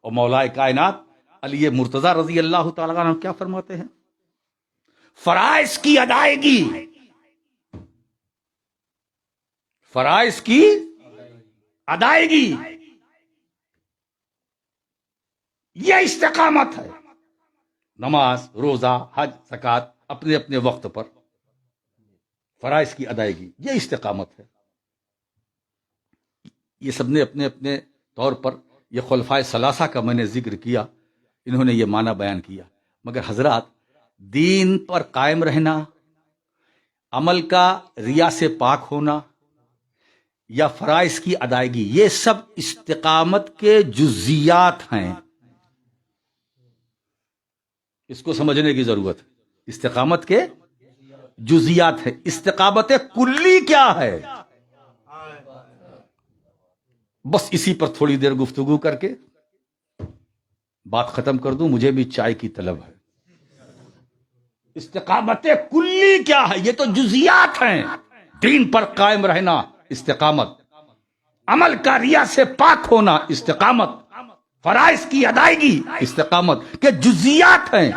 اور مولا کائنات علی مرتضی رضی اللہ تعالیٰ عنہ کیا فرماتے ہیں؟ فرائض کی ادائیگی، فرائض کی ادائیگی یہ استقامت ہے. نماز، روزہ، حج، زکوٰۃ اپنے اپنے وقت پر، فرائض کی ادائیگی یہ استقامت ہے. یہ سب نے اپنے اپنے طور پر، یہ خلفائے ثلاثہ کا میں نے ذکر کیا، انہوں نے یہ معنی بیان کیا. مگر حضرات، دین پر قائم رہنا، عمل کا ریا سے پاک ہونا یا فرائض کی ادائیگی، یہ سب استقامت کے جزیات ہیں. اس کو سمجھنے کی ضرورت ہے. استقامت کے جزیات ہیں. استقامت کلی کیا ہے؟ بس اسی پر تھوڑی دیر گفتگو کر کے بات ختم کر دوں، مجھے بھی چائے کی طلب ہے. استقامت کلی کیا ہے؟ یہ تو جزیات ہیں. دین پر قائم رہنا استقامت، عمل کا ریا سے پاک ہونا استقامت، فرائض کی ادائیگی استقامت کے جزیات ہیں.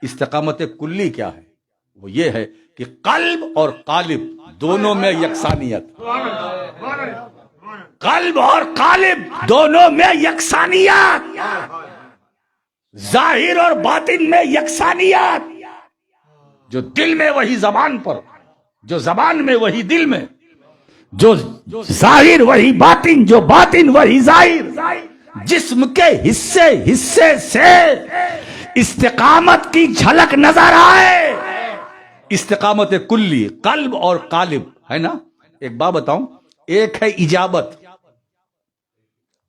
استقامت کلی کیا ہے؟ وہ یہ ہے کہ قلب اور قالب دونوں میں یکسانیت، قلب اور قالب دونوں میں یکسانیت، ظاہر اور باطن میں یکسانیت. جو دل میں وہی زبان پر، جو زبان میں وہی دل میں، جو ظاہر وہی باطن، جو باطن وہی ظاہر. جسم کے حصے حصے سے استقامت کی جھلک نظر آئے. استقامت کلی قلب اور قالب ہے نا. ایک بات بتاؤں، ایک ہے اجابت،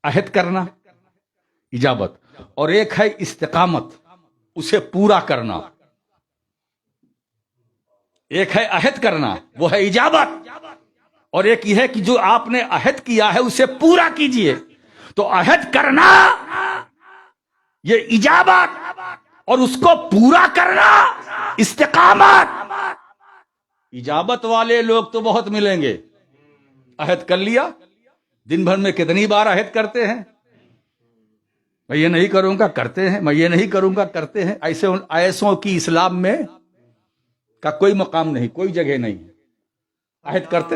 عہد کرنا، اجابت، اور ایک ہے استقامت، اسے پورا کرنا. ایک ہے عہد کرنا، وہ ہے اجابت، اور ایک یہ ہے کہ جو آپ نے عہد کیا ہے اسے پورا کیجئے. تو عہد کرنا یہ اجابت، اور اس کو پورا کرنا استقامت. اجابت والے لوگ تو بہت ملیں گے. عہد کر لیا، دن بھر میں کتنی بار عہد کرتے ہیں، میں یہ نہیں کروں گا، کرتے ہیں، میں یہ نہیں کروں گا، کرتے ہیں. ایسوں کی اسلام میں کا کوئی مقام نہیں، کوئی جگہ نہیں. عہد کرتے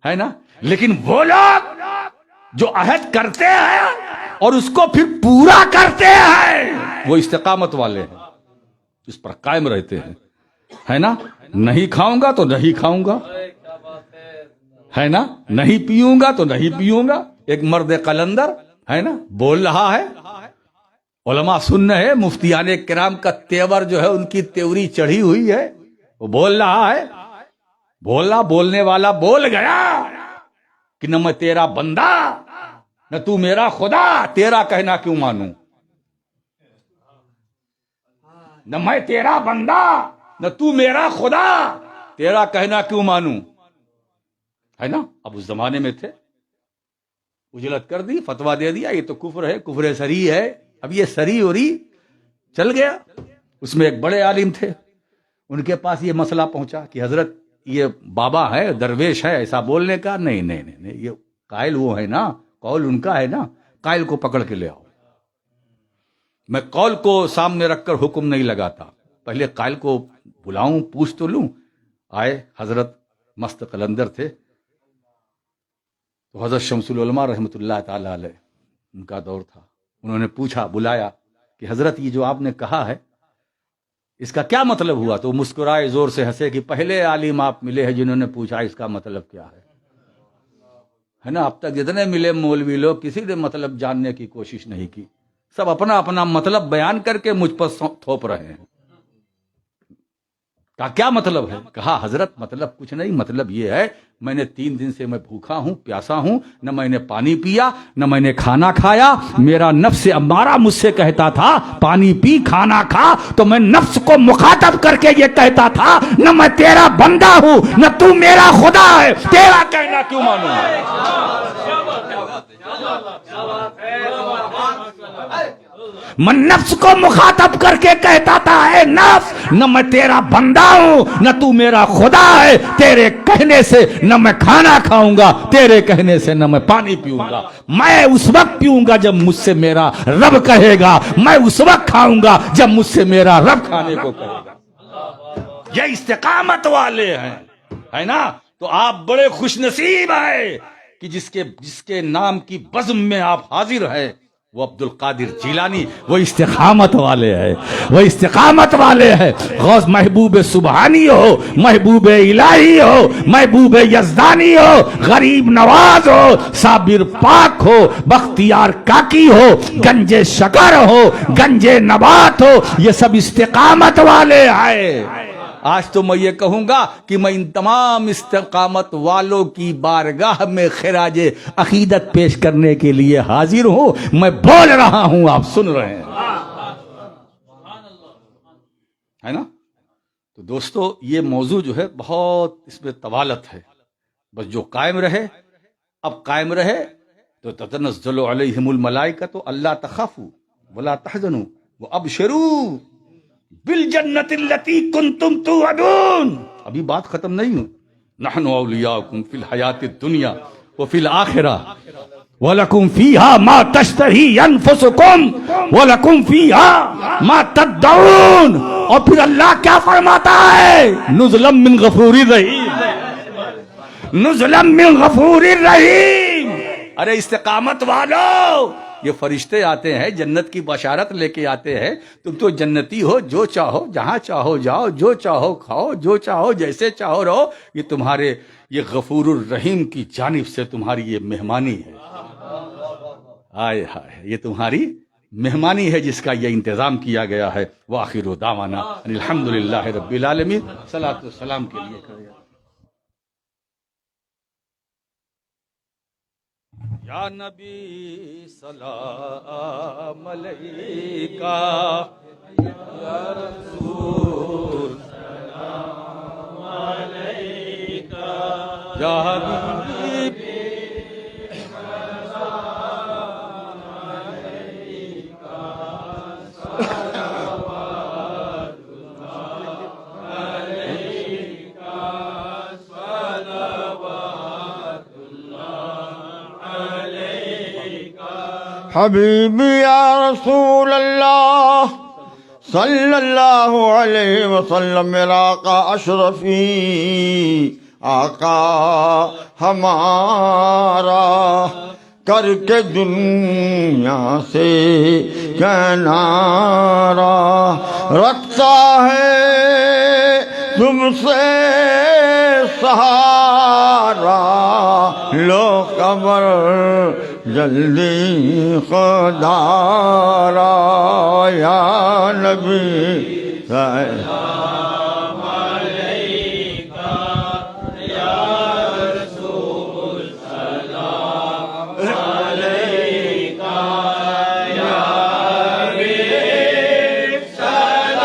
ہے نا. لیکن وہ لوگ جو عہد کرتے ہیں اور اس کو پھر پورا کرتے ہیں، وہ استقامت والے ہیں، اس پر قائم رہتے ہیں، ہے نا. نہیں کھاؤں گا تو نہیں کھاؤں گا، ہے نا. نہیں پیوں گا تو نہیں پیوں گا. ایک مرد قلندر ہے نا بول رہا ہے، علماء سن رہے ہیں، مفتیان کرام کا تیور جو ہے ان کی تیوری چڑھی ہوئی ہے. وہ بول رہا ہے، بولنے والا بول گیا کہ نہ میں تیرا بندہ نہ تو میرا خدا، تیرا کہنا کیوں مانوں. نہ میں تیرا بندہ نہ تو میرا خدا، تیرا کہنا کیوں مانوں، ہے نا. اب اس زمانے میں تھے، اجلت کر دی، فتویٰ دے دیا یہ تو کفر ہے، کفر سری ہے. اب یہ سری اوری چل گیا. اس میں ایک بڑے عالم تھے، ان کے پاس یہ مسئلہ پہنچا کہ حضرت یہ بابا ہے، درویش ہے، ایسا بولنے کا نہیں، یہ قائل وہ ہے نا، قول ان کا ہے نا، قائل کو پکڑ کے لے آؤ. میں قول کو سامنے رکھ کر حکم نہیں لگاتا، پہلے قائل کو بلاؤں، پوچھ تو لوں. آئے، حضرت مست قلندر تھے. تو حضرت شمس العلماء رحمۃ اللہ تعالی علیہ ان کا دور تھا. انہوں نے پوچھا، بلایا کہ حضرت یہ جو آپ نے کہا ہے اس کا کیا مطلب ہوا؟ تو مسکرائے، زور سے ہنسے کہ پہلے عالم آپ ملے ہیں جنہوں نے پوچھا اس کا مطلب کیا ہے نا. اب تک جتنے ملے مولوی لوگ کسی نے مطلب جاننے کی کوشش نہیں کی، سب اپنا اپنا مطلب بیان کر کے مجھ پر تھوپ رہے ہیں. کہا کیا مطلب ہے؟ کہا حضرت مطلب کچھ نہیں، مطلب یہ ہے میں نے 3 دن سے میں بھوکا ہوں، پیاسا ہوں، نہ میں نے پانی پیا نہ میں نے کھانا کھایا، میرا نفس امارہ مجھ سے کہتا تھا پانی پی کھانا کھا، تو میں نفس کو مخاطب کر کے یہ کہتا تھا نہ میں تیرا بندہ ہوں نہ تو میرا خدا ہے، تیرا کہنا کیوں مانوں؟ میں نفس کو مخاطب کر کے کہتا تھا اے نفس نہ میں تیرا بندہ ہوں نہ تو میرا خدا ہے، تیرے کہنے سے نہ میں کھانا کھاؤں گا، تیرے کہنے سے نہ میں پانی پیوں گا، میں اس وقت پیوں گا جب مجھ سے میرا رب کہے گا، میں اس وقت کھاؤں گا جب مجھ سے میرا رب کھانے کو کہے گا۔ یہ استقامت والے ہیں، ہے نا؟ تو آپ بڑے خوش نصیب ہیں کہ جس کے نام کی بزم میں آپ حاضر ہیں، وہ عبد القادر جیلانی، وہ استقامت والے ہیں، وہ استقامت والے ہیں۔ غوث محبوب سبحانی ہو، محبوب الہی ہو، محبوب یزدانی ہو، غریب نواز ہو، صابر پاک ہو، بختیار کاکی ہو، گنج شکر ہو، گنج نبات ہو، یہ سب استقامت والے ہیں۔ آج تو میں یہ کہوں گا کہ میں ان تمام استقامت والوں کی بارگاہ میں خراج عقیدت پیش کرنے کے لیے حاضر ہوں، میں بول رہا ہوں، آپ سن رہے ہیں، ہے نا؟ تو دوستو یہ موضوع جو ہے بہت اس میں طوالت ہے، بس جو قائم رہے، اب قائم رہے تو تتنزل علیہم الملائکہ تو اللہ تخافوا ولا تحزنوا وابشروا بالجنت التي کنتم توعدون۔ ابھی بات ختم نہیں ہو، نحن اولیاؤکم فی الحیات الدنیا وفی الآخرہ وَلَكُمْ فِيهَا مَا تَشْتَهِي أَنفُسُكُمْ وَلَكُمْ فِيهَا مَا تَدَّعُونَ۔ اور پھر اللہ کیا فرماتا ہے؟ نُزُلًا مِّن غَفُورٍ رَحِيمٍ، نُزُلًا مِّن غَفُورٍ رَحِيمٍ۔ ارے استقامت والو، یہ فرشتے آتے ہیں، جنت کی بشارت لے کے آتے ہیں، تم تو جنتی ہو، جو چاہو جہاں چاہو جاؤ، جو چاہو کھاؤ، جو چاہو جیسے چاہو رہو، یہ تمہارے یہ غفور الرحیم کی جانب سے تمہاری یہ مہمانی ہے، آئے ہائے، یہ تمہاری مہمانی ہے جس کا یہ انتظام کیا گیا ہے۔ وآخر دعوانا ان الحمدللہ رب العالمین۔ صلاۃ والسلام کے لیے کرے یا نبی سلام علیکہ، یا رسول سلام علیکہ، یا حبیب حبیبی یا رسول اللہ صلی اللہ علیہ وسلم، میرا آقا اشرفی آقا ہمارا، کر کے دنیا سے کنارہ، رکھتا ہے تم سے سہارا، لو خبر جلدی خدا را، یا نبی سلام علیکہ، یا رسول سلام علیکہ، یا حبیب سلام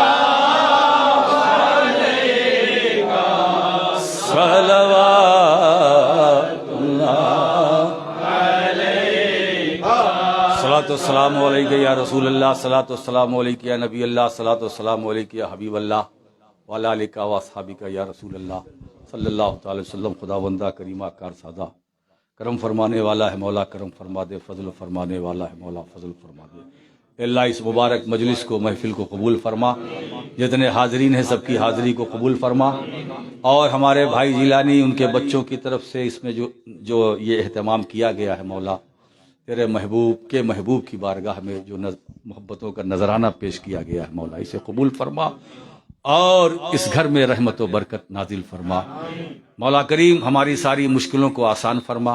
علیکہ، صلوات صلاۃ والسلام علیکہ یا رسول اللہ، صلاۃ والسلام علیکہ یا نبی اللہ، صلاۃ والسلام علیکہ یا حبیب اللہ، وعلی آلکہ و اصحابکہ یا رسول اللہ صلی اللہ تعالی وسلم۔ خدا بندہ کریمہ کار سادہ، کرم فرمانے والا ہے مولا، کرم فرما دے، فضل فرمانے والا ہے مولا، فضل فرما دے۔ اے اللہ اس مبارک مجلس کو، محفل کو قبول فرما، جتنے حاضرین ہیں سب کی حاضری کو قبول فرما، اور ہمارے بھائی جیلانی ان کے بچوں کی طرف سے اس میں جو یہ اہتمام کیا گیا ہے مولا، تیرے محبوب کی بارگاہ میں جو محبتوں کا نذرانہ پیش کیا گیا ہے مولا، اسے قبول فرما اور اس گھر میں رحمت و برکت نازل فرما۔ مولا کریم ہماری ساری مشکلوں کو آسان فرما،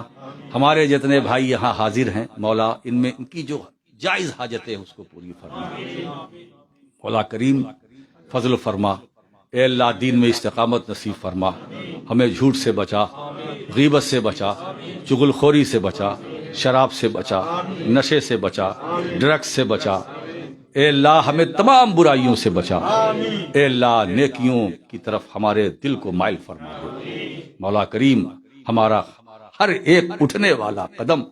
ہمارے جتنے بھائی یہاں حاضر ہیں مولا، ان میں ان کی جو جائز حاجتیں اس کو پوری فرما۔ مولا کریم فضل فرما، اے اللہ دین میں استقامت نصیب فرما، ہمیں جھوٹ سے بچا، غیبت سے بچا، چغل خوری سے بچا، شراب سے بچا، نشے سے بچا، ڈرگس سے بچا، اے اللہ ہمیں تمام برائیوں سے بچا، اے اللہ نیکیوں کی طرف ہمارے دل کو مائل فرما دے۔ مولا کریم ہمارا ہر ایک اٹھنے والا قدم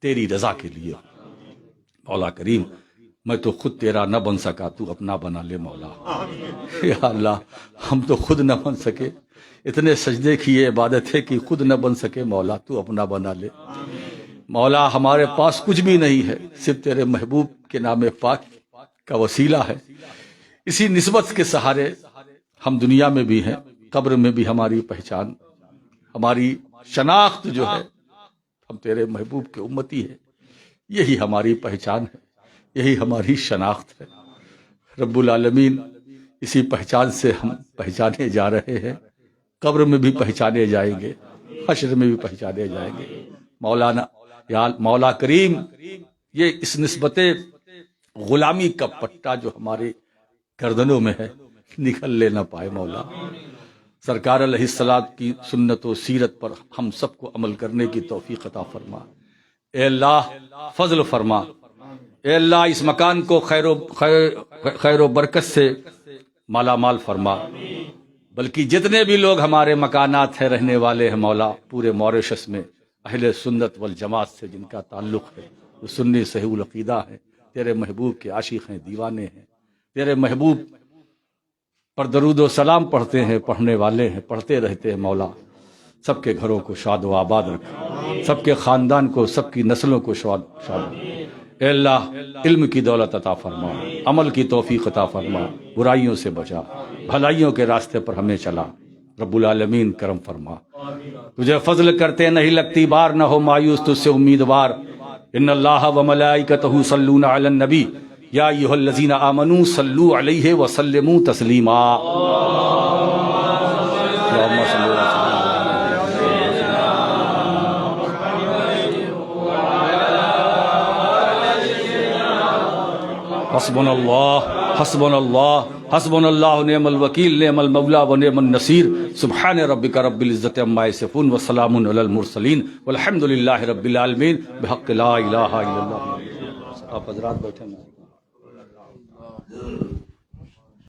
تیری رضا کے لیے، مولا کریم میں تو خود تیرا نہ بن سکا، تو اپنا بنا لے مولا۔ یا اللہ ہم تو خود نہ بن سکے، اتنے سجدے کی یہ عبادت ہے کہ خود نہ بن سکے، مولا تو اپنا بنا لے مولا۔ ہمارے پاس کچھ بھی نہیں ہے، صرف تیرے محبوب کے نام پاک کا وسیلہ ہے، اسی نسبت کے سہارے ہم دنیا میں بھی ہیں، قبر میں بھی ہماری پہچان، ہماری شناخت جو ہے، ہم تیرے محبوب کے امتی ہیں، یہی ہماری پہچان ہے، یہی ہماری شناخت ہے۔ رب العالمین اسی پہچان سے ہم پہچانے جا رہے ہیں، قبر میں بھی پہچانے جائیں گے، حشر میں بھی پہچانے جائیں گے۔ مولانا یا مولا کریم یہ اس نسبت غلامی کا پٹا جو ہماری گردنوں میں ہے نکل لے نہ پائے مولا۔ سرکار علیہ السلام کی سنت و سیرت پر ہم سب کو عمل کرنے کی توفیق عطا فرما۔ اے اللہ فضل فرما، اے اللہ اس مکان کو خیر و برکت سے مالا مال فرما، بلکہ جتنے بھی لوگ ہمارے مکانات ہیں رہنے والے ہیں مولا، پورے موریشس میں اہل سنت والجماعت سے جن کا تعلق ہے، جو سنی صحیح العقیدہ ہیں، تیرے محبوب کے عاشق ہیں، دیوانے ہیں، تیرے محبوب پر درود و سلام پڑھتے ہیں، پڑھنے والے ہیں، پڑھتے رہتے ہیں مولا، سب کے گھروں کو شاد و آباد رکھ، سب کے خاندان کو، سب کی نسلوں کو شاد رکھ۔ اے اللہ علم کی دولت عطا فرما، عمل کی توفیق عطا فرما، برائیوں سے بچا، بھلائیوں کے راستے پر ہمیں چلا۔ رب العالمین کرم فرما، تجھے فضل کرتے نہیں لگتی بار، نہ ہو مایوس تجھ سے امیدوار۔ ان اللہ و ملائکتہ یصلون علی النبی یا ایھا الذین آمنوا صلوا علیہ وسلموا تسلیما۔ اللہم صل علی حسبنا اللہ حسبنا اللہ حسبنا اللہ نعم الوکیل نعم المولا و نعم النصیر۔ سبحان ربک رب العزت عما یصفون وسلام علی المرسلین والحمد للہ رب العالمین بحق لا الہ الا اللہ۔ آپ حضرات بیٹھے ہیں۔